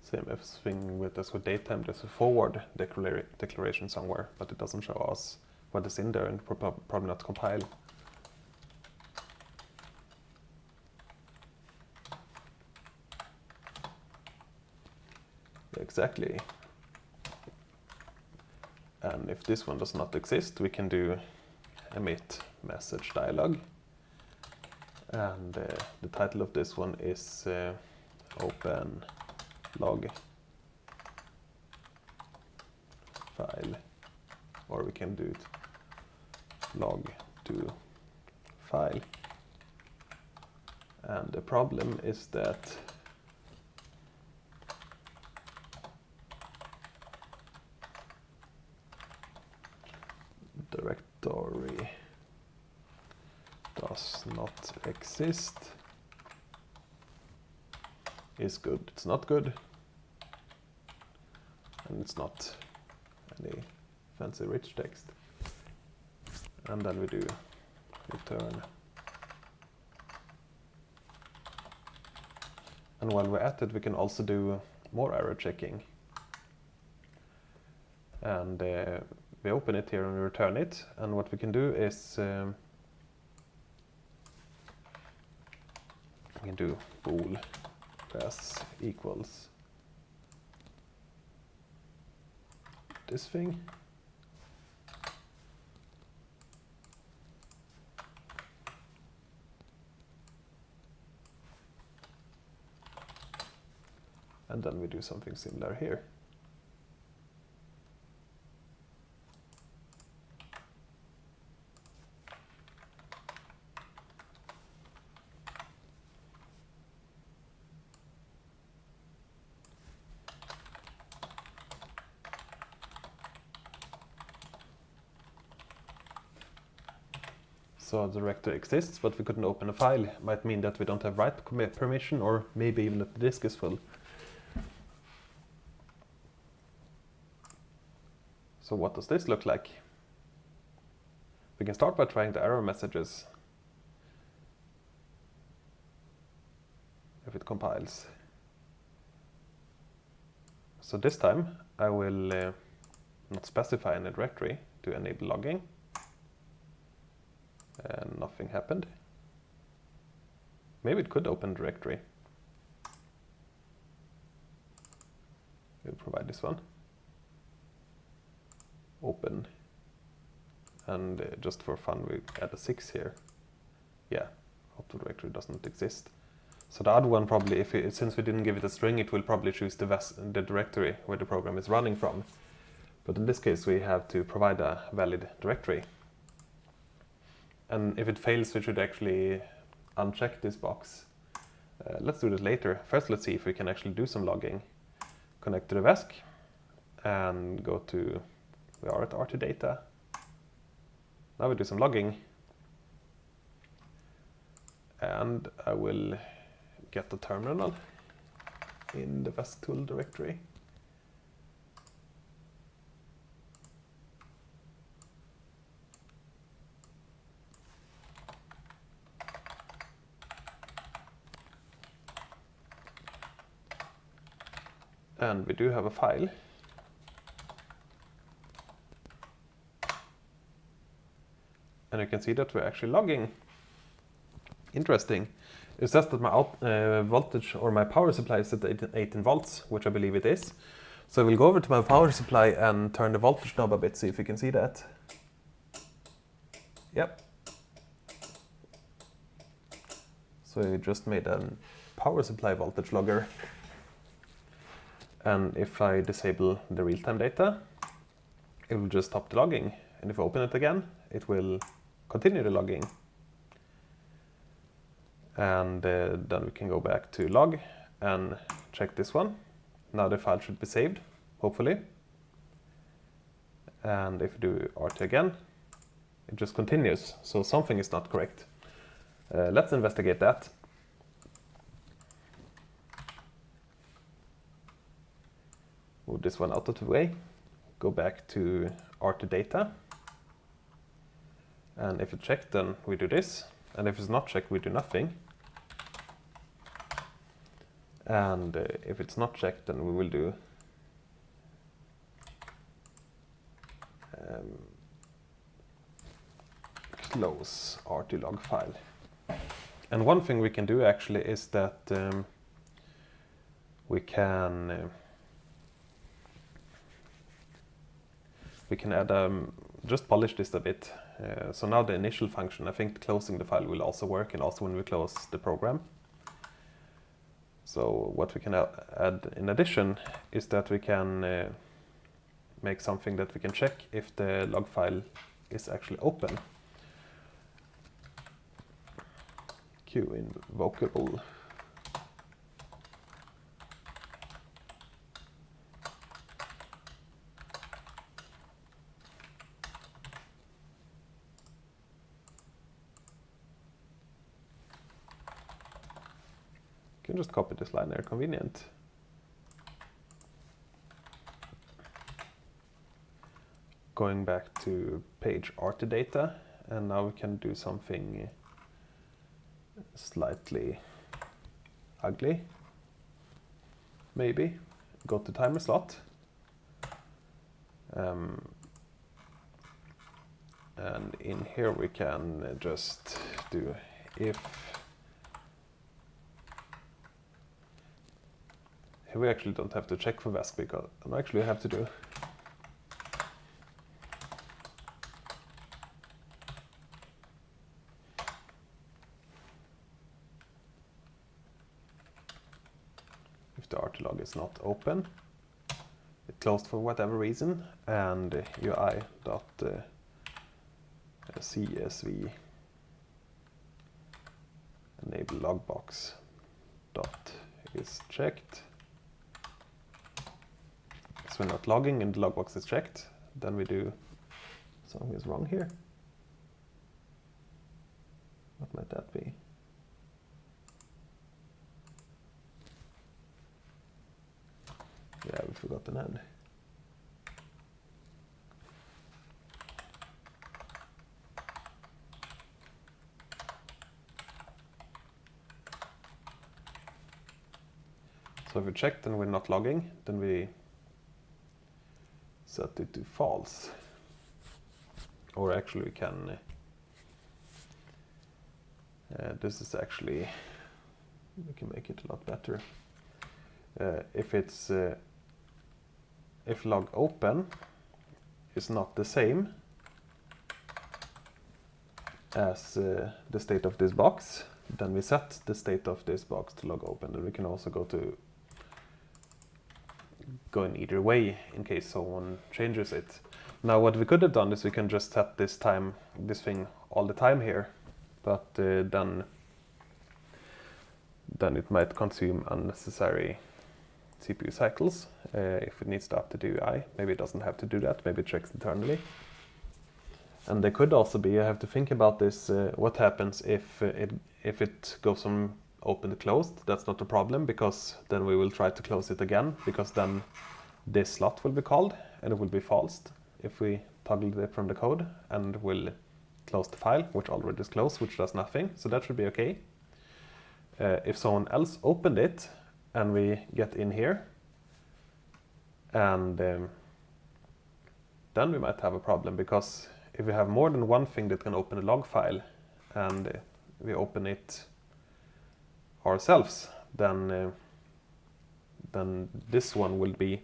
Same thing with as with datetime. There's a forward declaration somewhere, but it doesn't show us what is in there and probably not compile. Exactly. And if this one does not exist, we can do emit message dialog. And the title of this one is open log file, or we can do it log to file. And the problem is that directory does not exist is good. It's not good, and it's not any fancy rich text. And then we do return. And while we're at it, we can also do more error checking. And we open it here and we return it. And what we can do is we can do bool res equals this thing. And then we do something similar here. So the directory exists, but we couldn't open a file. It might mean that we don't have write permission, or maybe even that the disk is full. So what does this look like? We can start by trying the error messages. If it compiles. So this time I will not specify in a directory to enable logging. And nothing happened. Maybe it could open directory. We'll provide this one. Open. And just for fun, we add a 6 here. Yeah, auto directory doesn't exist. So the other one probably, since we didn't give it a string, it will probably choose the directory where the program is running from. But in this case, we have to provide a valid directory. And if it fails, we should actually uncheck this box. Let's do this later. First, let's see if we can actually do some logging. Connect to the VESC and go to, we are at RT data. Now we do some logging. And I will get the terminal in the VESC Tool directory. And we do have a file. And you can see that we're actually logging. Interesting. It says that my voltage or my power supply is at 18 volts, which I believe it is. So we'll go over to my power supply and turn the voltage knob a bit, see if you can see that. Yep. So we just made a power supply voltage logger. And if I disable the real-time data, it will just stop the logging. And if I open it again, it will continue the logging. And then we can go back to log and check this one. Now the file should be saved, hopefully. And if we do RT again, it just continues. So something is not correct. Let's investigate that. Move this one out of the way. Go back to RT data. And if it's checked, then we do this. And if it's not checked, we do nothing. And if it's not checked, then we will do close RT log file. And one thing we can do actually is that we can add just polish this a bit. So now the initial function, I think closing the file will also work, and also when we close the program. So what we can add in addition is that we can make something that we can check if the log file is actually open. Q invocable. You can just copy this line there, convenient. Going back to page RT data, and now we can do something slightly ugly. Maybe go to timer slot. And in here we can just do if. Here we actually don't have to check for VESC because I actually have to do. If the RT log is not open, it closed for whatever reason, and UI.csv enable logbox dot is checked. So we're not logging and the logbox is checked. Then we do something is wrong here. What might that be? Yeah, we forgot an end. So if we checked and we're not logging, then we set it to false. Or actually we can, this is actually, we can make it a lot better. If log open is not the same as the state of this box, then we set the state of this box to log open. And we can also go in either way in case someone changes it. Now what we could have done is we can just set this thing all the time here, but then it might consume unnecessary CPU cycles if it needs to update the UI. Maybe it doesn't have to do that, maybe it checks internally. And there could also be, I have to think about this, what happens if it goes from open to closed. That's not a problem, because then we will try to close it again, because then this slot will be called and it will be false if we toggle it from the code, and will close the file, which already is closed, which does nothing. So that should be okay. If someone else opened it and we get in here, and then we might have a problem, because if we have more than one thing that can open a log file and we open it ourselves, then this one will be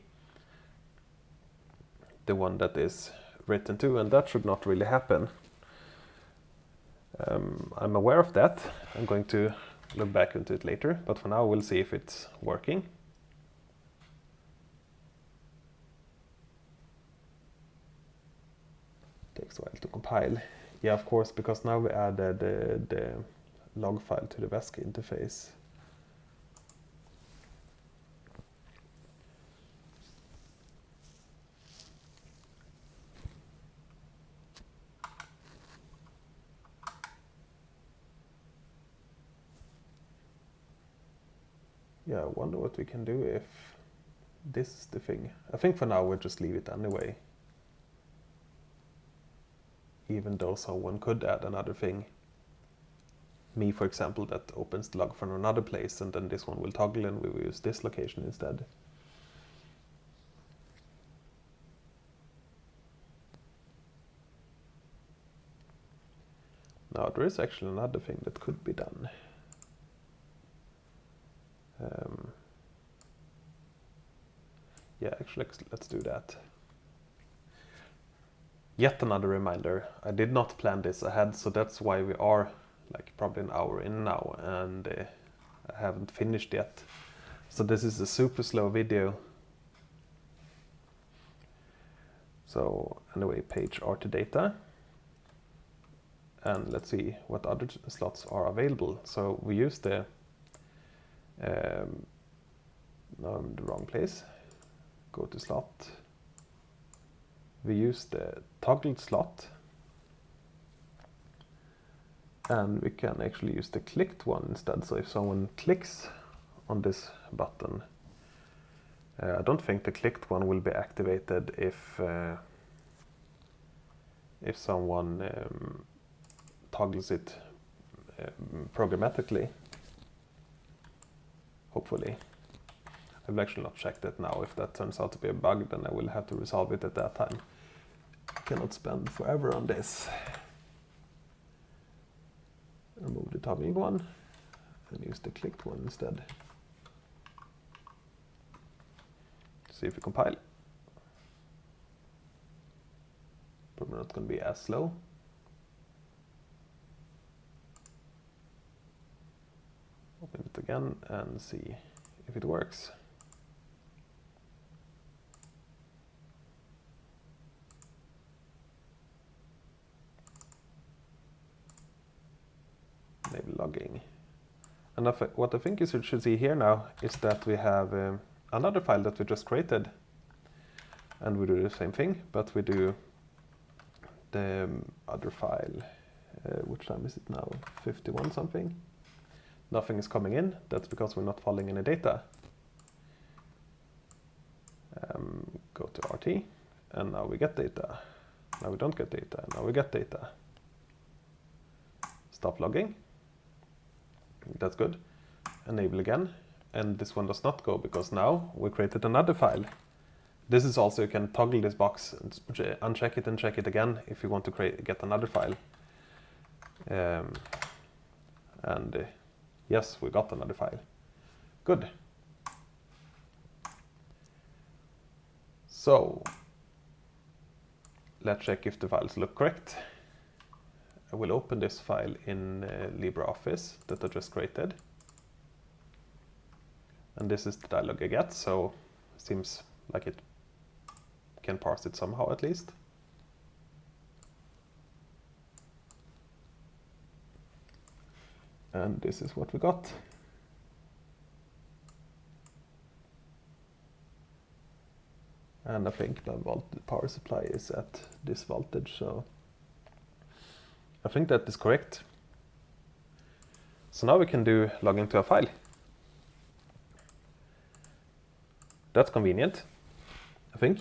the one that is written to, and that should not really happen. I'm aware of that. I'm going to look back into it later, but for now we'll see if it's working. Takes a while to compile. Yeah, of course, because now we added the log file to the VESC interface. Yeah, I wonder what we can do if this is the thing. I think for now we'll just leave it anyway. Even though someone could add another thing. Me, for example, that opens the log from another place, and then this one will toggle and we will use this location instead. Now there is actually another thing that could be done. Yeah, actually let's do that. Yet another reminder. I did not plan this ahead, so that's why we are like probably an hour in now, and I haven't finished yet. So this is a super slow video. So anyway, page RT data. And let's see what other slots are available. So we use the, no, I'm in the wrong place. Go to slot. We use the toggled slot, and we can actually use the clicked one instead. So if someone clicks on this button, I don't think the clicked one will be activated if someone toggles it programmatically. Hopefully. I've actually not checked it now. If that turns out to be a bug, then I will have to resolve it at that time. I cannot spend forever on this. Remove the toggled one and use the clicked one instead. See if we compile. Probably not going to be as slow. Open it again and see if it works. Maybe logging. And what I think you should see here now is that we have another file that we just created, and we do the same thing, but we do the other file. Which time is it now? 51 something. Nothing is coming in. That's because we're not following any data. Go to RT, and now we get data. Now we don't get data. Now we get data. Stop logging. That's good. Enable again. and this one does not go because now we created another file. This is also, you can toggle this box and uncheck it and check it again if you want to get another file. Yes, we got another file. Good. So let's check if the files look correct. I will open this file in LibreOffice that I just created. And this is the dialog I get, so it seems like it can parse it somehow at least. And this is what we got. And I think the power supply is at this voltage, so I think that is correct. So now we can do log into a file. That's convenient, I think.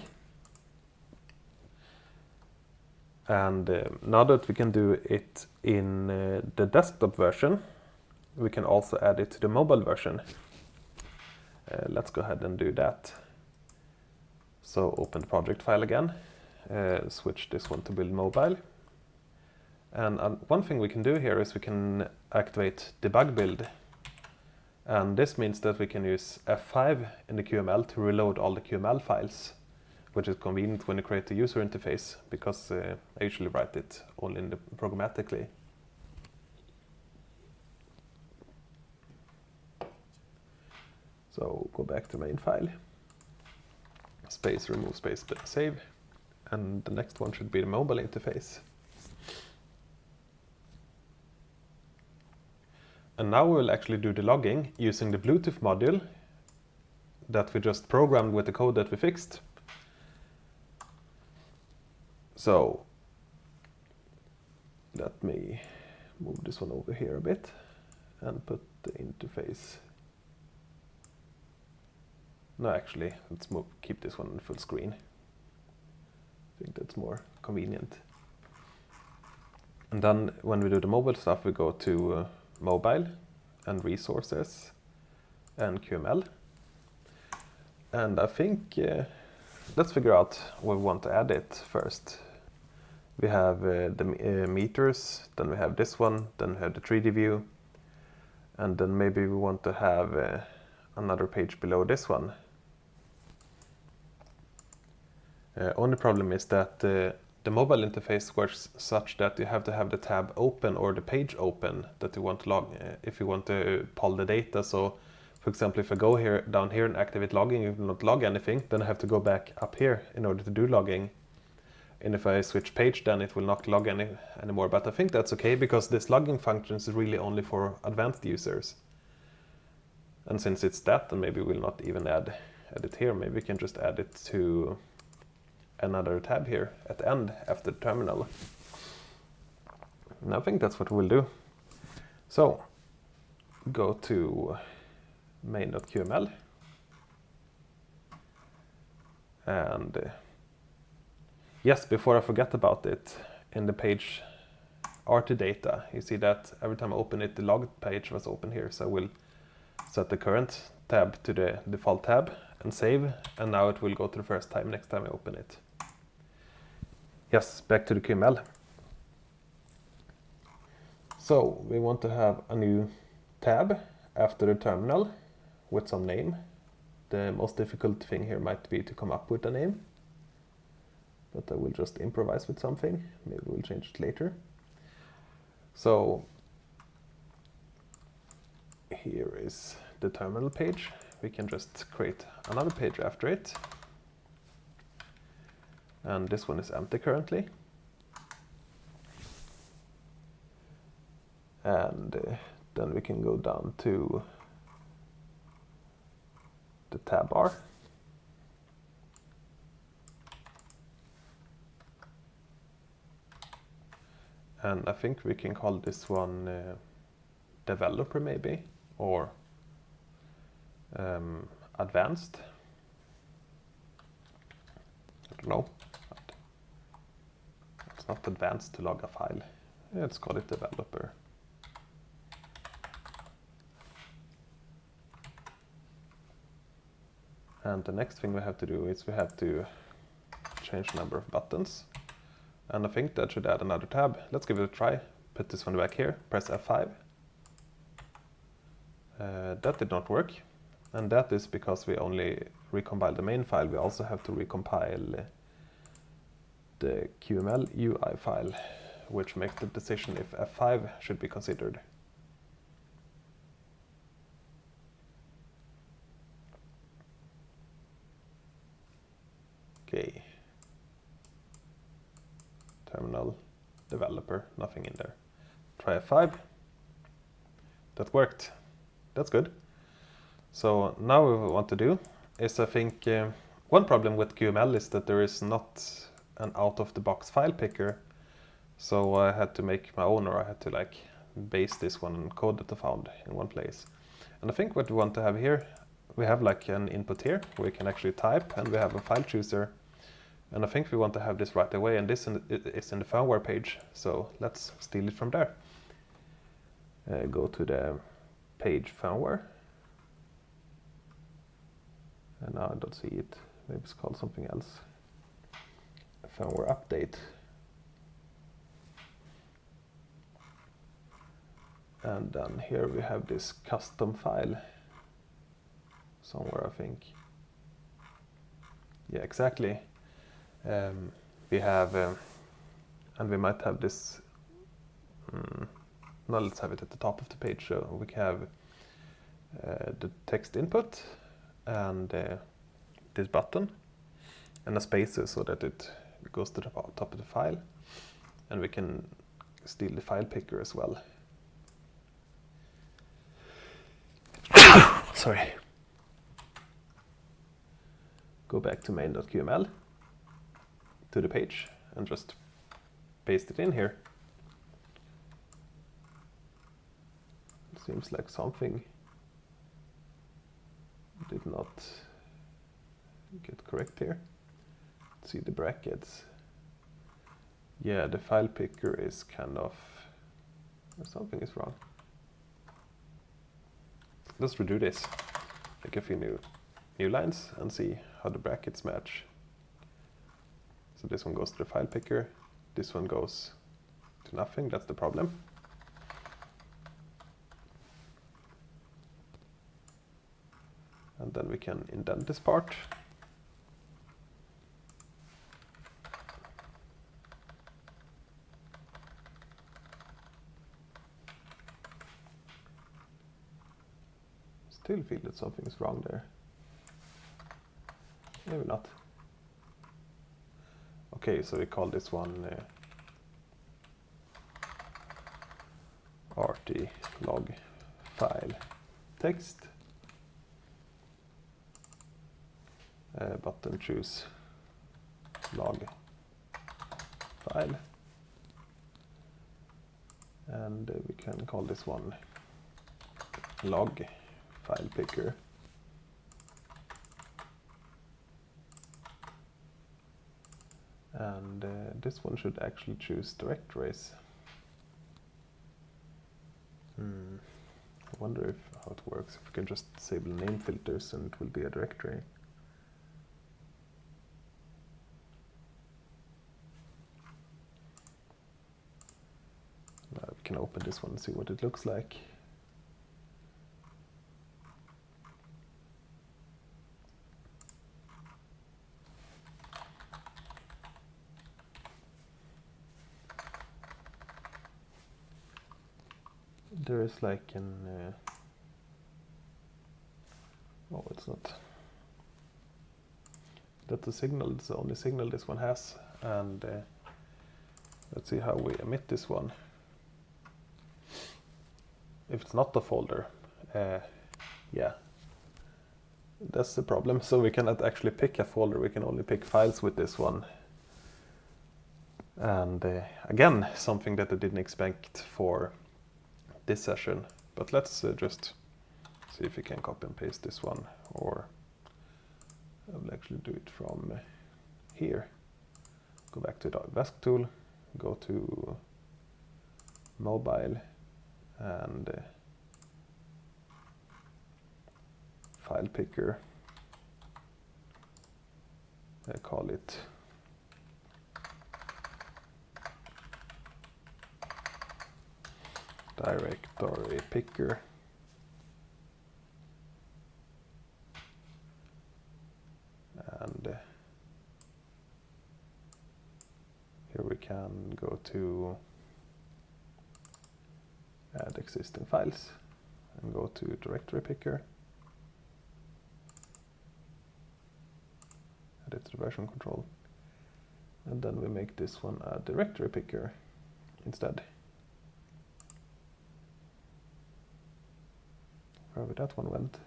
And now that we can do it in the desktop version, we can also add it to the mobile version. Let's go ahead and do that. So open the project file again, switch this one to build mobile. And one thing we can do here is we can activate debug build. And this means that we can use F5 in the QML to reload all the QML files, which is convenient when you create the user interface, because I usually write it all in the programmatically. So go back to main file, space remove space save, and the next one should be the mobile interface. And now we'll actually do the logging using the Bluetooth module that we just programmed with the code that we fixed. So let me move this one over here a bit and put the interface. No, actually, let's keep this one in full screen. I think that's more convenient. And then when we do the mobile stuff, we go to mobile and resources and QML. And I think let's figure out where we want to add it first. We have the meters, then we have this one, then we have the 3D view, and then maybe we want to have another page below this one. Only problem is that the mobile interface works such that you have to have the tab open or the page open that you want to log if you want to pull the data. So for example, if I go down here and activate logging, it will not log anything, then I have to go back up here in order to do logging. And if I switch page, then it will not log anymore. But I think that's okay, because this logging function is really only for advanced users. And since it's that, then maybe we'll not even add it here. Maybe we can just add it to another tab here at the end after the terminal. And I think that's what we'll do. So go to main.qml and yes, before I forget about it, in the page RT data, you see that every time I open it, the log page was open here. So I will set the current tab to the default tab and save, and now it will go to the first time next time I open it. Yes, back to the QML. So we want to have a new tab after the terminal with some name. The most difficult thing here might be to come up with a name, but I will just improvise with something. Maybe we'll change it later. So here is the terminal page. We can just create another page after it. And this one is empty currently. And then we can go down to the tab bar. And I think we can call this one developer maybe, or advanced. I don't know. It's not advanced to log a file. Let's call it developer. And the next thing we have to do is we have to change the number of buttons. And I think that should add another tab. Let's give it a try. Put this one back here, press F5. That did not work. And that is because we only recompiled the main file. We also have to recompile the QML UI file, which makes the decision if F5 should be considered. Okay. Terminal, developer, nothing in there. Try F5. That worked. That's good. So now what we want to do is, I think, one problem with QML is that there is not an out-of-the-box file picker. So I had to make my own, or I had to like base this one on code that I found in one place. And I think what we want to have here, we have like an input here where we can actually type, and we have a file chooser. And I think we want to have this right away, and this is in the firmware page. So let's steal it from there. Go to the page firmware. And now I don't see it. Maybe it's called something else. Firmware update. And then here we have this custom file. Somewhere, I think. Yeah, exactly. We have, and we might have this. Now let's have it at the top of the page. So we can have the text input and this button and a spacer so that it goes to the top of the file, and we can steal the file picker as well. Sorry. Go back to main.qml, to the page, and just paste it in here. It seems like something did not get correct here. Let's see the brackets. Yeah, the file picker is kind of, something is wrong. Let's redo this. Make a few new lines and see how the brackets match. So this one goes to the file picker, this one goes to nothing, that's the problem. And then we can indent this part. Still feel that something is wrong there. Maybe not. Okay, so we call this one RT log file text. Button choose log file. And we can call this one log file picker. And this one should actually choose directories. I wonder how it works. If we can just disable name filters and it will be a directory. Now we can open this one and see what it looks like. There is like an oh, it's not. That's the signal. It's the only signal this one has. And let's see how we emit this one. If it's not a folder, yeah, that's the problem. So we cannot actually pick a folder. We can only pick files with this one. And again, something that I didn't expect for this session, but let's just see if we can copy and paste this one, or I will actually do it from here. Go back to the VESC tool, go to mobile and file picker, call it directory picker. And here we can go to add existing files and go to directory picker, add it to the version control, and then we make this one a directory picker instead. Wherever that one went.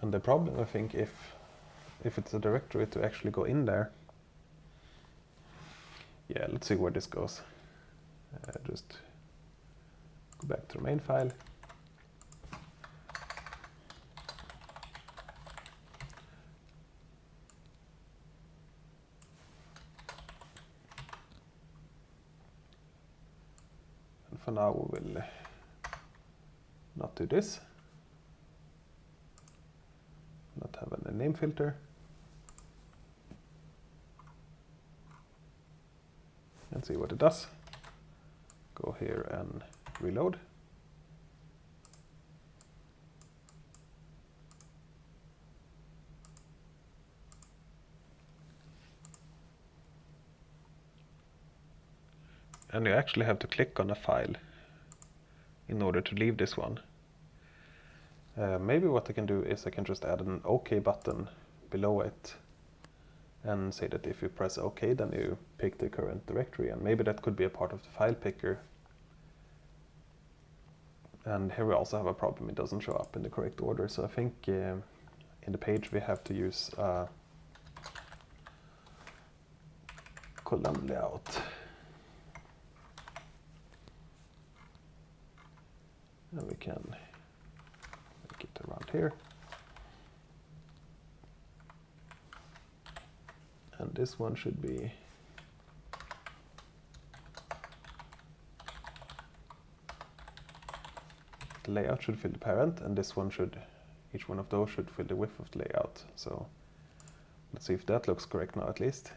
And the problem, I think, if it's a directory, to actually go in there. Yeah, let's see where this goes. Just go back to the main file. And for now we will not do this. Not have a name filter. And see what it does. Go here and reload. And you actually have to click on a file in order to leave this one. Maybe what I can do is I can just add an OK button below it and say that if you press OK, then you pick the current directory, and maybe that could be a part of the file picker. And here we also have a problem, it doesn't show up in the correct order, so I think in the page we have to use column layout. And we can make it around here. And this one should be the layout should fill the parent, and this one should, each one of those should fill the width of the layout. So let's see if that looks correct now at least.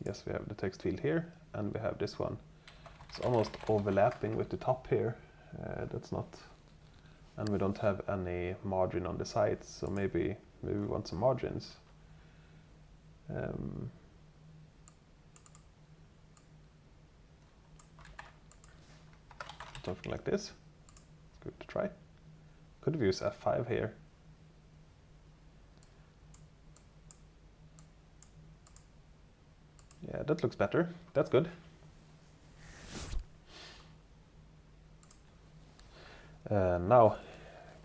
Yes, we have the text field here, and we have this one. It's almost overlapping with the top here. That's not, and we don't have any margin on the sides, so maybe we want some margins. Something like this. It's good to try. Could have used F5 here. Yeah, that looks better. That's good. Now,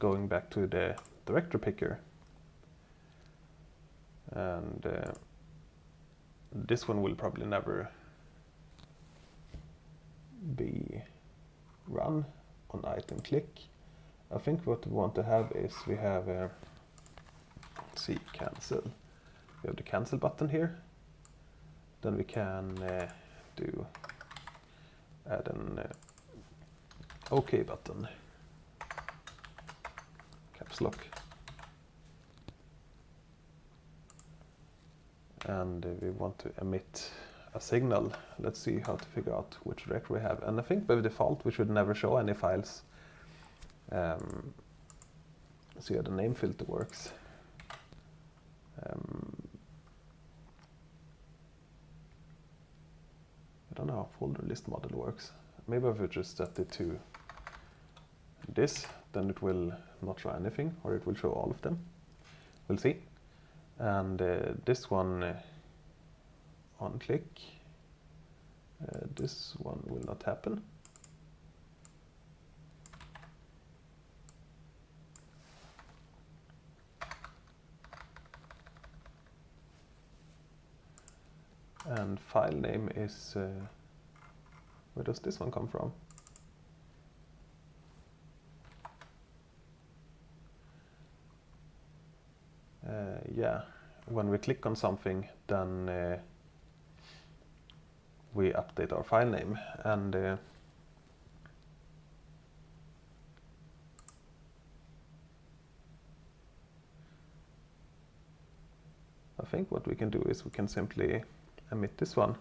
going back to the directory picker. And this one will probably never be run on item click. I think what we want to have is we have let's see, cancel. We have the cancel button here. Then we can add an OK button, caps lock, and we want to emit a signal. Let's see how to figure out which directory we have. And I think by default we should never show any files. So yeah, the name filter works. I don't know how folder list model works. Maybe if we just set it to this, then it will not show anything, or it will show all of them. We'll see. And this one on click, this one will not happen. And file name is, where does this one come from? Yeah, when we click on something, then we update our file name, and I think what we can do is we can simply emit this one,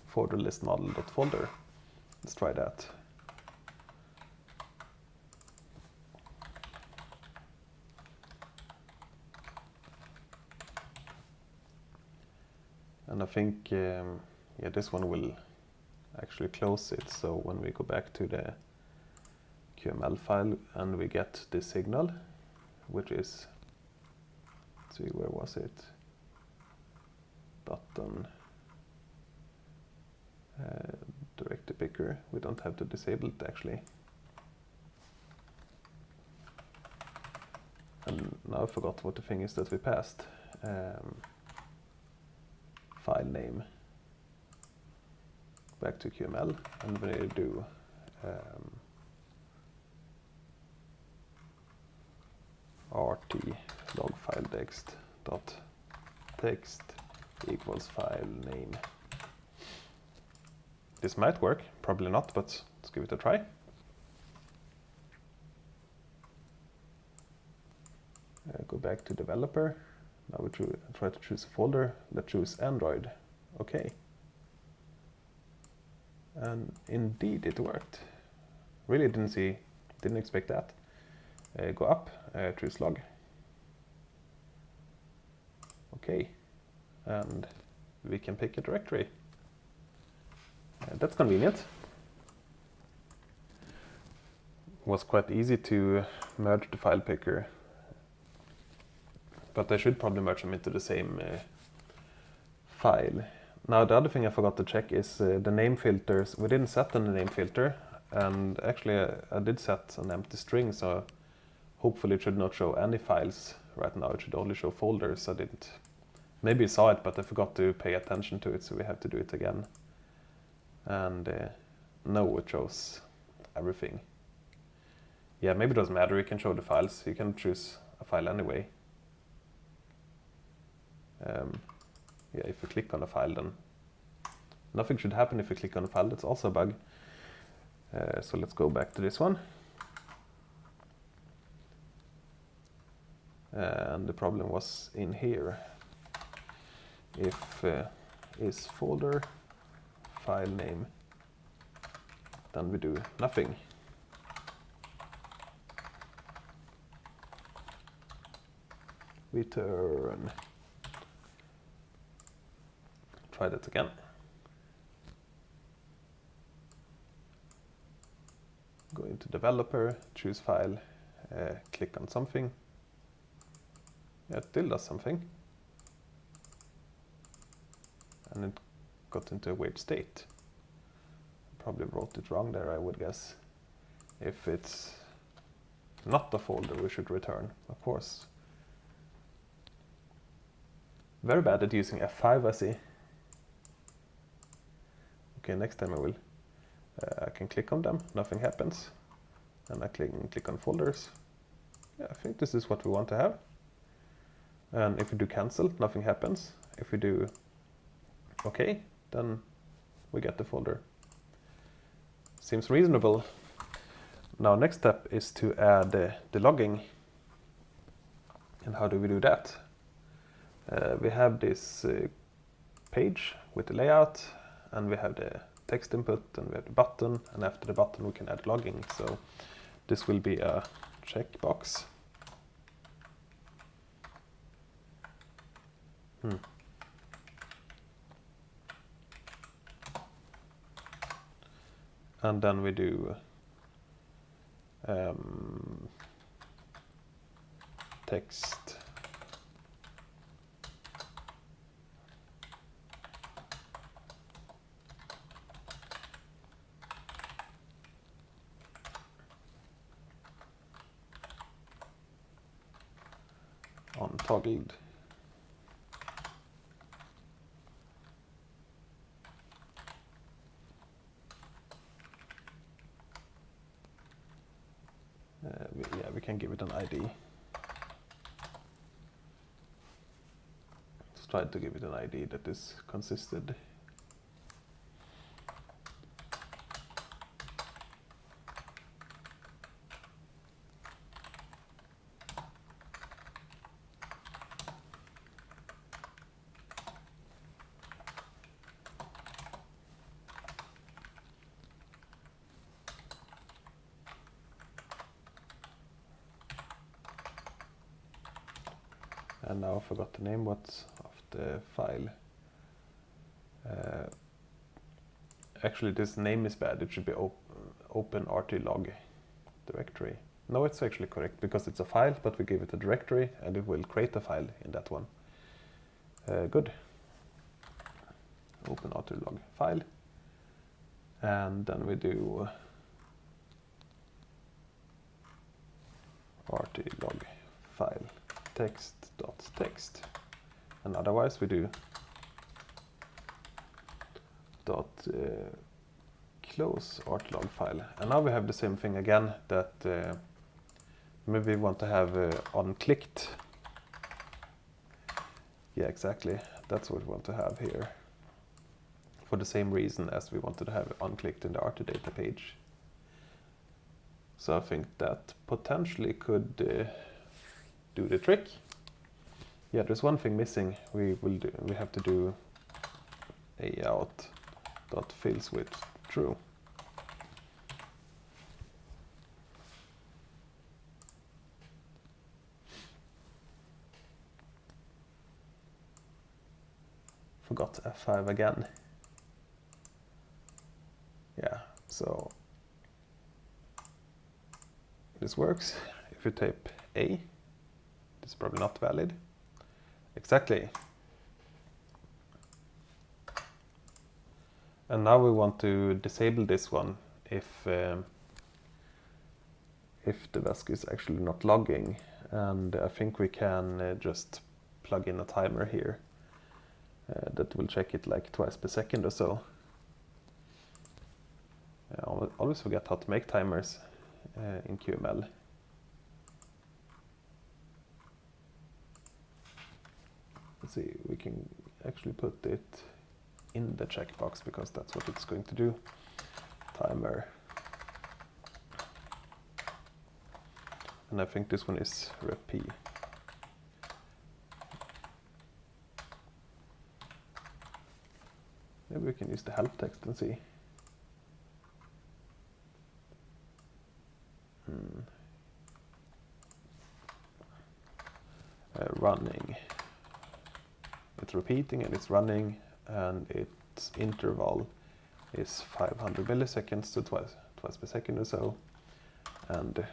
folder list model.folder. Let's try that. And I think, yeah, this one will actually close it. So when we go back to the QML file and we get this signal, which is, let's see, where was it? Button, directory picker. We don't have to disable it actually. And now I forgot what the thing is that we passed. File name, back to QML, and we need to do rt log file text equals file name. This might work, probably not, but let's give it a try. Go back to developer. Now we try to choose a folder. Let's choose Android. Okay. And indeed it worked. Really didn't expect that. Go up, choose log. Okay. And we can pick a directory. That's convenient. It was quite easy to merge the file picker, but I should probably merge them into the same file. Now the other thing I forgot to check is the name filters. We didn't set the name filter, and actually I did set an empty string, so hopefully it should not show any files right now. It should only show folders. I didn't, maybe you saw it, but I forgot to pay attention to it, so we have to do it again. And no, it shows everything. Yeah, maybe it doesn't matter. You can show the files. You can choose a file anyway. Yeah, if you click on a file, then nothing should happen if you click on a file. That's also a bug. So let's go back to this one. And the problem was in here. If is folder file name, then we do nothing. Return. Try that again. Go into developer, choose file, click on something. Yeah, it still does something. And it got into a weird state. Probably wrote it wrong there, I would guess. If it's not a folder, we should return, of course. Very bad at using F5, I see. Okay, next time I will. I can click on them, nothing happens. And I click on folders. Yeah, I think this is what we want to have. And if we do cancel, nothing happens. If we do OK, then we get the folder. Seems reasonable. Now next step is to add the logging. And how do we do that? We have this page with the layout, and we have the text input, and we have the button, and after the button we can add logging. So this will be a checkbox. And then we do text on toggled. we can give it an ID. Let's try to give it an ID that is consistent. And now I forgot the name of the file. Actually, this name is bad. It should be open RT-log directory. No, it's actually correct because it's a file, but we give it a directory and it will create a file in that one. Good. Open RT-log file. And then we do RT-log file text.text. And otherwise we do close RT-log file. And now we have the same thing again, that maybe we want to have onClicked. Yeah, exactly. That's what we want to have here. For the same reason as we wanted to have onClicked in the RT data page. So I think that potentially could do the trick. Yeah, there's one thing missing. We have to do out.fills with true. Forgot F5 again. Yeah, so this works. If you type A, it's probably not valid. Exactly. And now we want to disable this one if the VESC is actually not logging. And I think we can just plug in a timer here that will check it like twice per second or so. I always forget how to make timers in QML. Let's see, we can actually put it in the checkbox because that's what it's going to do. Timer. And I think this one is rep. Maybe we can use the help text and see. Running. It's repeating and it's running, and its interval is 500 milliseconds, so twice per second or so. And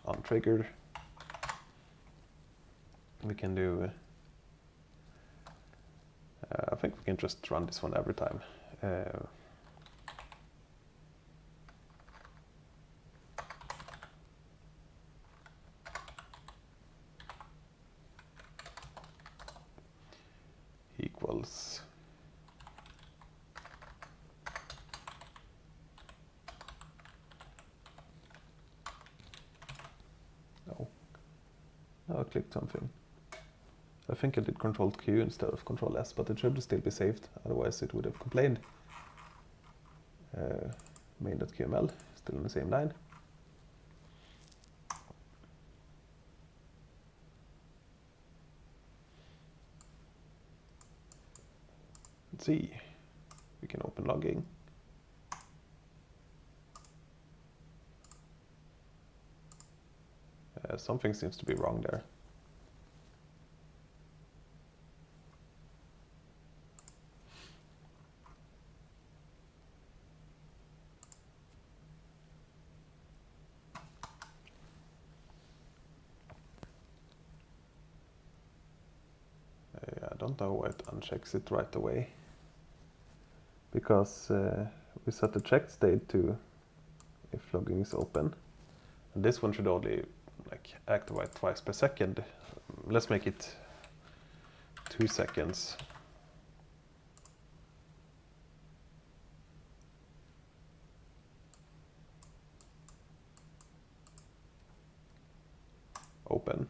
on trigger, we can do. I think we can just run this one every time. Equals I clicked something. I think I did Control Q instead of Control S, but it should still be saved, otherwise it would have complained. Main.qml, still on the same line. Let's see, we can open logging. Something seems to be wrong there. I don't know why it unchecks it right away. Because we set the checked state to if logging is open. And this one should only activate twice per second. Let's make it 2 seconds. open.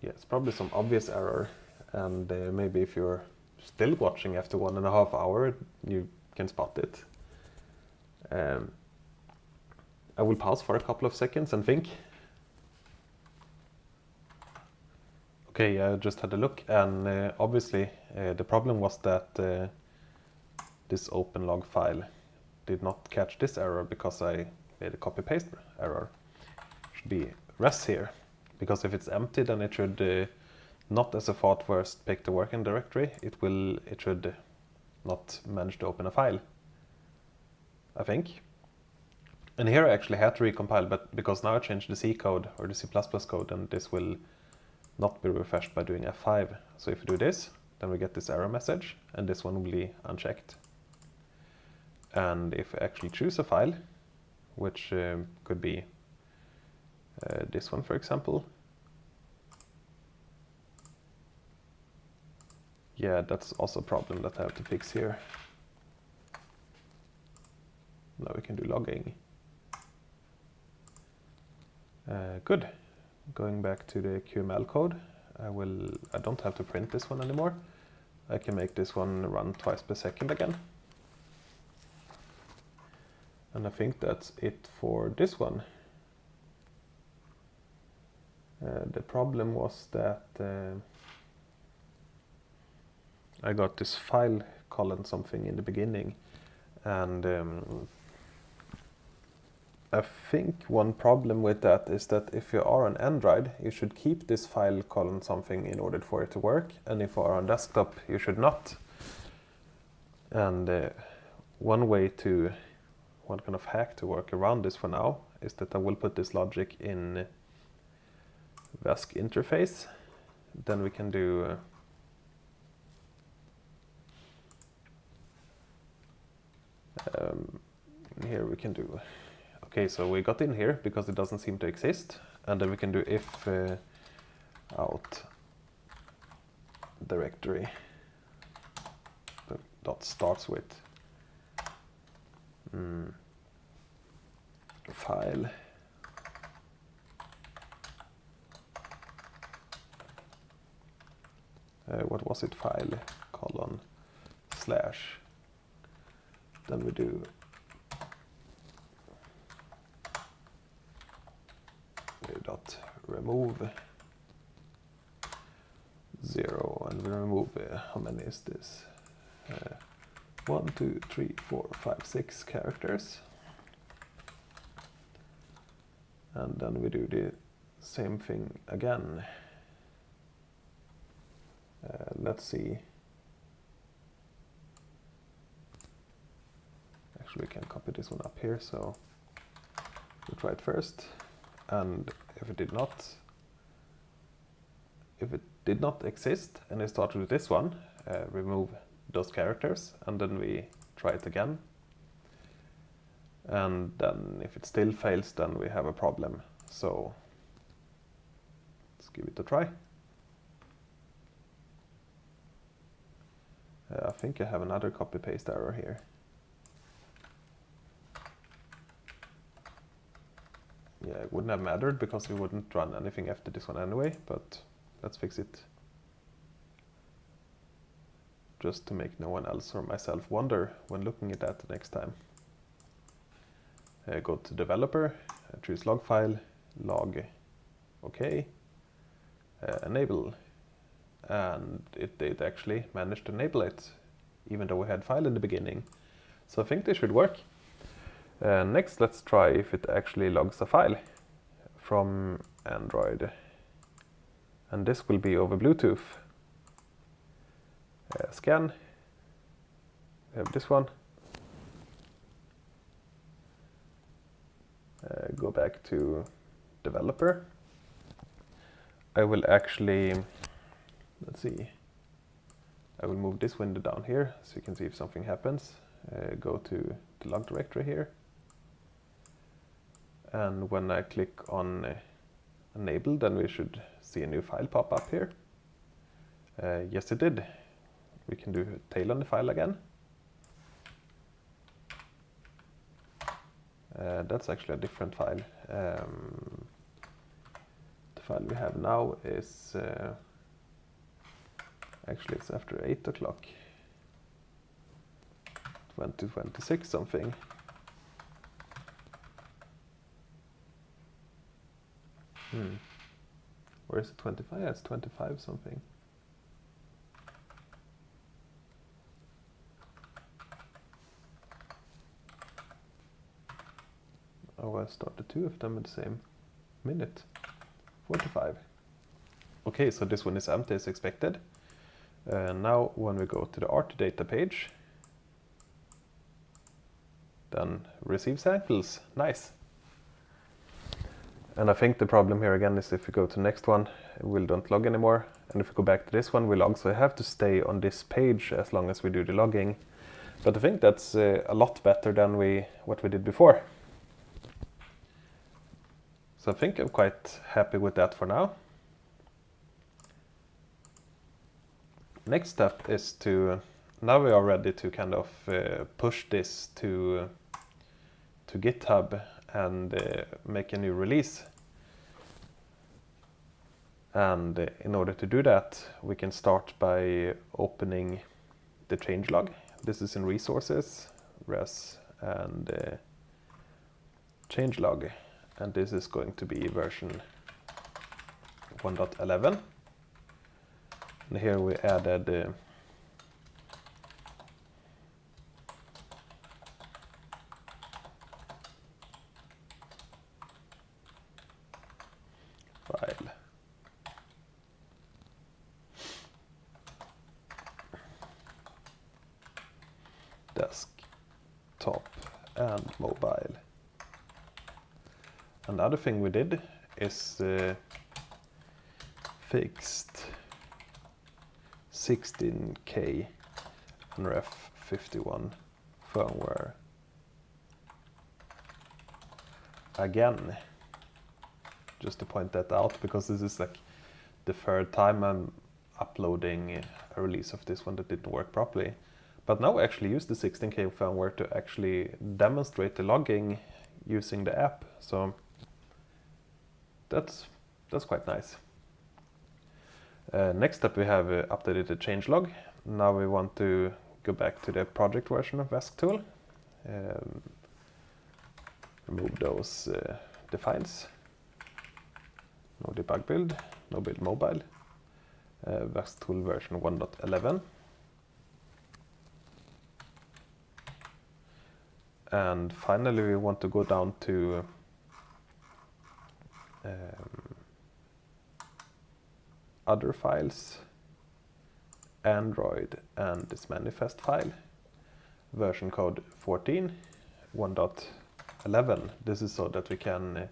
Yeah, it's probably some obvious error, and maybe if you're still watching after 1.5 hours, you can spot it. I will pause for a couple of seconds and think. Okay, I just had a look, and obviously the problem was that this open log file did not catch this error because I made a copy-paste error. Should be res here, because if it's empty, then it should not as a thought first pick the working directory. It should not manage to open a file, I think. And here I actually had to recompile, but because now I changed the C code or the C++ code, and this will not be refreshed by doing F5. So if you do this, then we get this error message, and this one will be unchecked. And if I actually choose a file, which could be this one, for example. Yeah, that's also a problem that I have to fix here. Now we can do logging. Good. Going back to the QML code, I don't have to print this one anymore. I can make this one run twice per second again. And I think that's it for this one. The problem was that I got this file colon something in the beginning, and I think one problem with that is that if you are on Android, you should keep this file colon something in order for it to work, and if you are on desktop, you should not. And one kind of hack to work around this for now is that I will put this logic in VESC interface. Then we can do here we can do, okay, so we got in here because it doesn't seem to exist, and then we can do if out directory dot starts with file what was it, file colon slash, then we do dot remove 0, and we remove how many is this? 1, 2, 3, 4, 5, 6 characters. And then we do the same thing again. Let's see. Actually, we can copy this one up here, so we'll try it first. And if it did not exist and it started with this one, remove those characters, and then we try it again. And then if it still fails, then we have a problem. So let's give it a try. I think I have another copy-paste error here. Yeah, it wouldn't have mattered because we wouldn't run anything after this one anyway, but let's fix it. Just to make no one else or myself wonder when looking at that next time. Go to developer, choose log file, log, okay, enable. And it did actually manage to enable it, even though we had file in the beginning. So I think this should work. Next, let's try if it actually logs a file from Android. And this will be over Bluetooth. Scan. We have this one. Go back to developer. I will actually, let's see, I will move this window down here so you can see if something happens. Go to the log directory here. And when I click on enable, then we should see a new file pop up here. Yes, it did. We can do tail on the file again. That's actually a different file. The file we have now is actually it's after 8 o'clock, 2026 something. Or is it 25? Yeah, it's 25 something. Oh, I started two of them at the same minute. 45. Okay, so this one is empty as expected. Now when we go to the art data page, then receive samples. Nice. And I think the problem here again is if we go to the next one, we don't log anymore. And if we go back to this one, we log. So I have to stay on this page as long as we do the logging. But I think that's a lot better than what we did before. So I think I'm quite happy with that for now. Next step is now we are ready to kind of push this to GitHub and make a new release. And in order to do that, we can start by opening the changelog. This is in resources, res, and changelog. And this is going to be version 1.11. And here we added file. Desktop and mobile. Another thing we did is fixed 16K ref 51 firmware again, just to point that out, because this is like the third time I'm uploading a release of this one that didn't work properly. But now I actually use the 16K firmware to actually demonstrate the logging using the app, so that's quite nice. Next up we have updated the changelog. Now we want to go back to the project version of VESC Tool. Remove those defines. No debug build, no build mobile. VESC Tool version 1.11. And finally we want to go down to other files, Android, and this manifest file, version code 14, 1.11. This is so that we can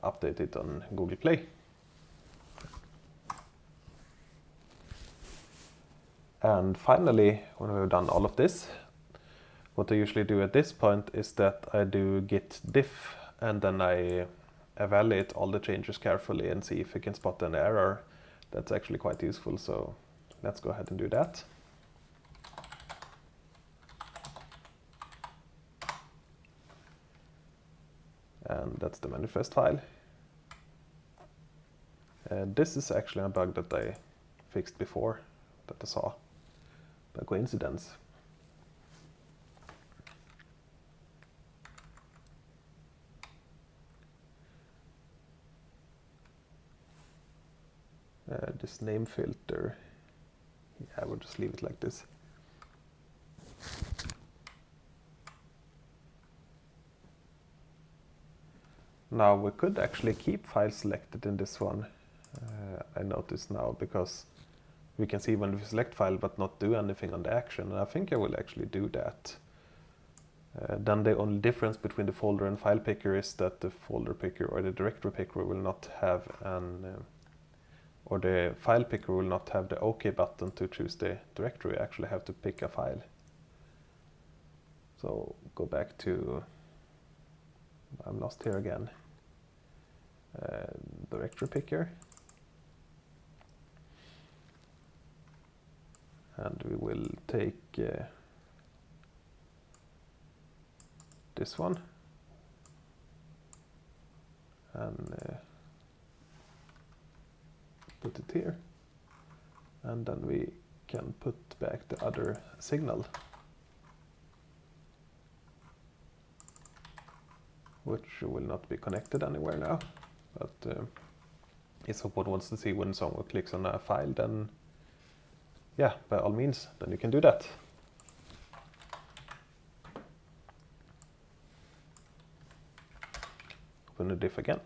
update it on Google Play. And finally, when we've done all of this, what I usually do at this point is that I do git diff, and then I evaluate all the changes carefully and see if we can spot an error. That's actually quite useful, so let's go ahead and do that. And that's the manifest file. This is actually a bug that I fixed before, that I saw by coincidence. This name filter, yeah, I will just leave it like this. Now we could actually keep files selected in this one, I notice now, because we can see when we select file but not do anything on the action, and I think I will actually do that. Then the only difference between the folder and file picker is that the folder picker or the directory picker will not have an or the file picker will not have the OK button to choose the directory. I actually have to pick a file. So go back to, I'm lost here again, directory picker. And we will take this one, and put it here. And then we can put back the other signal, which will not be connected anywhere now. But if someone wants to see when someone clicks on a file, then yeah, by all means, then you can do that. Open the diff again.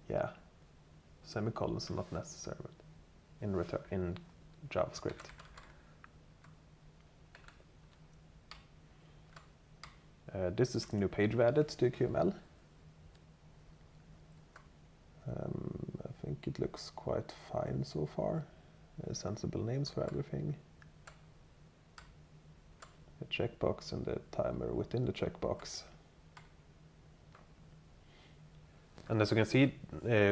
Yeah, semicolons are not necessary in JavaScript. This is the new page we added to QML. I think it looks quite fine so far. Sensible names for everything. The checkbox and the timer within the checkbox. And as you can see,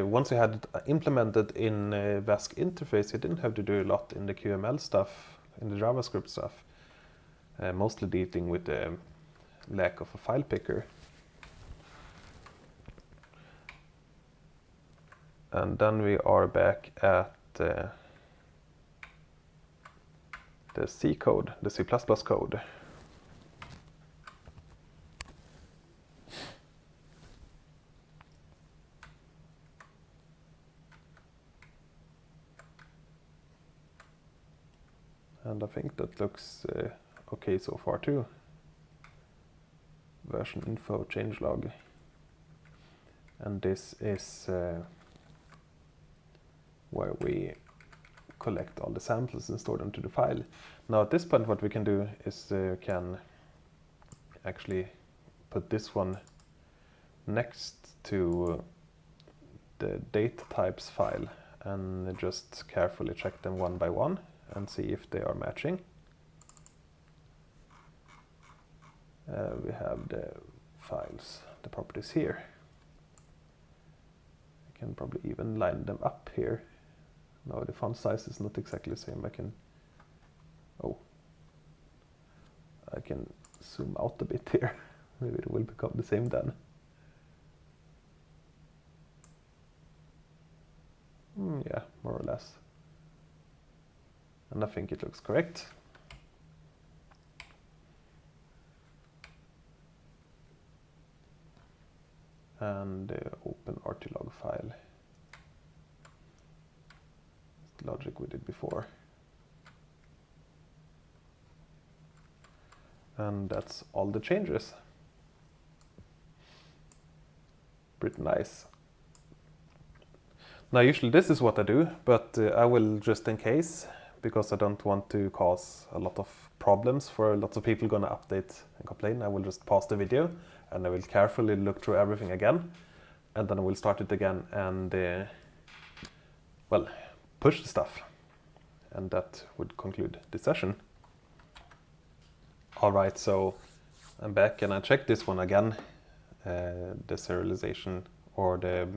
once you had it implemented in VESC interface, you didn't have to do a lot in the QML stuff, in the JavaScript stuff. Mostly dealing with the lack of a file picker. And then we are back at the C code, the C++ code. And I think that looks okay so far too. Version info changelog. And this is where we collect all the samples and store them to the file. Now at this point what we can do is can actually put this one next to the data types file and just carefully check them one by one and see if they are matching. We have the files, the properties here. I can probably even line them up here. No, the font size is not exactly the same. I can zoom out a bit here. Maybe it will become the same then. Yeah, more or less. And I think it looks correct. And open RTLog file. It's the logic we did before. And that's all the changes. Pretty nice. Now usually this is what I do, but I will just in case, because I don't want to cause a lot of problems for lots of people gonna update and complain, I will just pause the video and I will carefully look through everything again, and then I will start it again and well, push the stuff. And that would conclude the session. Alright, so I'm back and I checked this one again, the serialization or the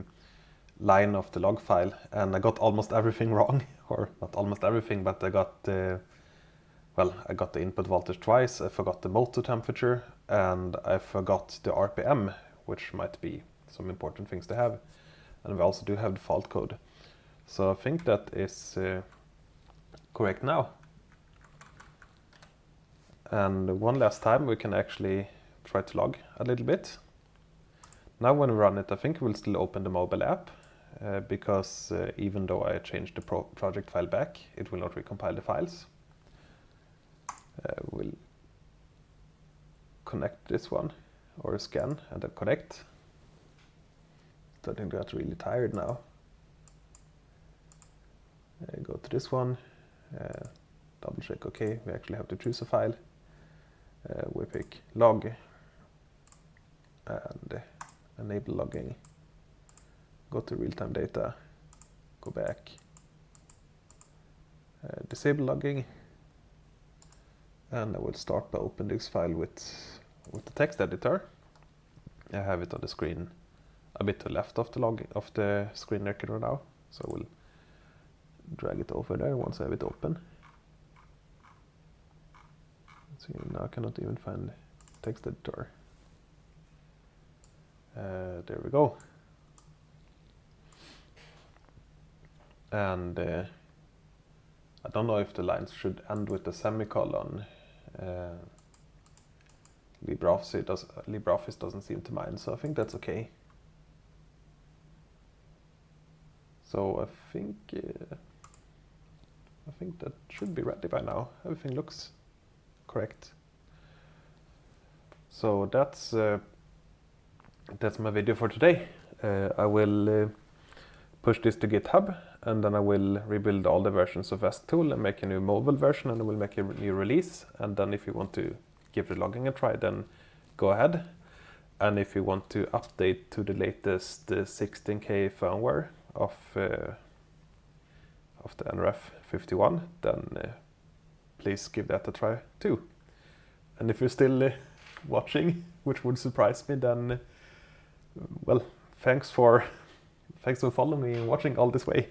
line of the log file, and I got almost everything wrong, or not almost everything, but I got I got the input voltage twice, I forgot the motor temperature, and I forgot the RPM, which might be some important things to have. And we also do have the fault code. So I think that is correct now. And one last time we can actually try to log a little bit. Now when we run it, I think we'll still open the mobile app, because even though I changed the project file back, it will not recompile the files. We'll connect this one, or scan and then connect. I think that's really tired now. Go to this one, double check, okay, we actually have to choose a file. We pick log and enable logging. Go to real-time data, go back, disable logging, and I will start by opening this file with the text editor. I have it on the screen a bit to the left of the screen recorder now, so I will drag it over there once I have it open. So now I cannot even find text editor. There we go. And I don't know if the lines should end with a semicolon. LibreOffice doesn't seem to mind, so I think that's okay. So I think that should be ready by now. Everything looks correct. So that's my video for today. I will push this to GitHub, and then I will rebuild all the versions of VESC Tool and make a new mobile version, and I will make a new release. And then if you want to give the logging a try, then go ahead. And if you want to update to the latest 16K firmware of the NRF 51, then please give that a try too. And if you're still watching, which would surprise me, then well, thanks for following me and watching all this way.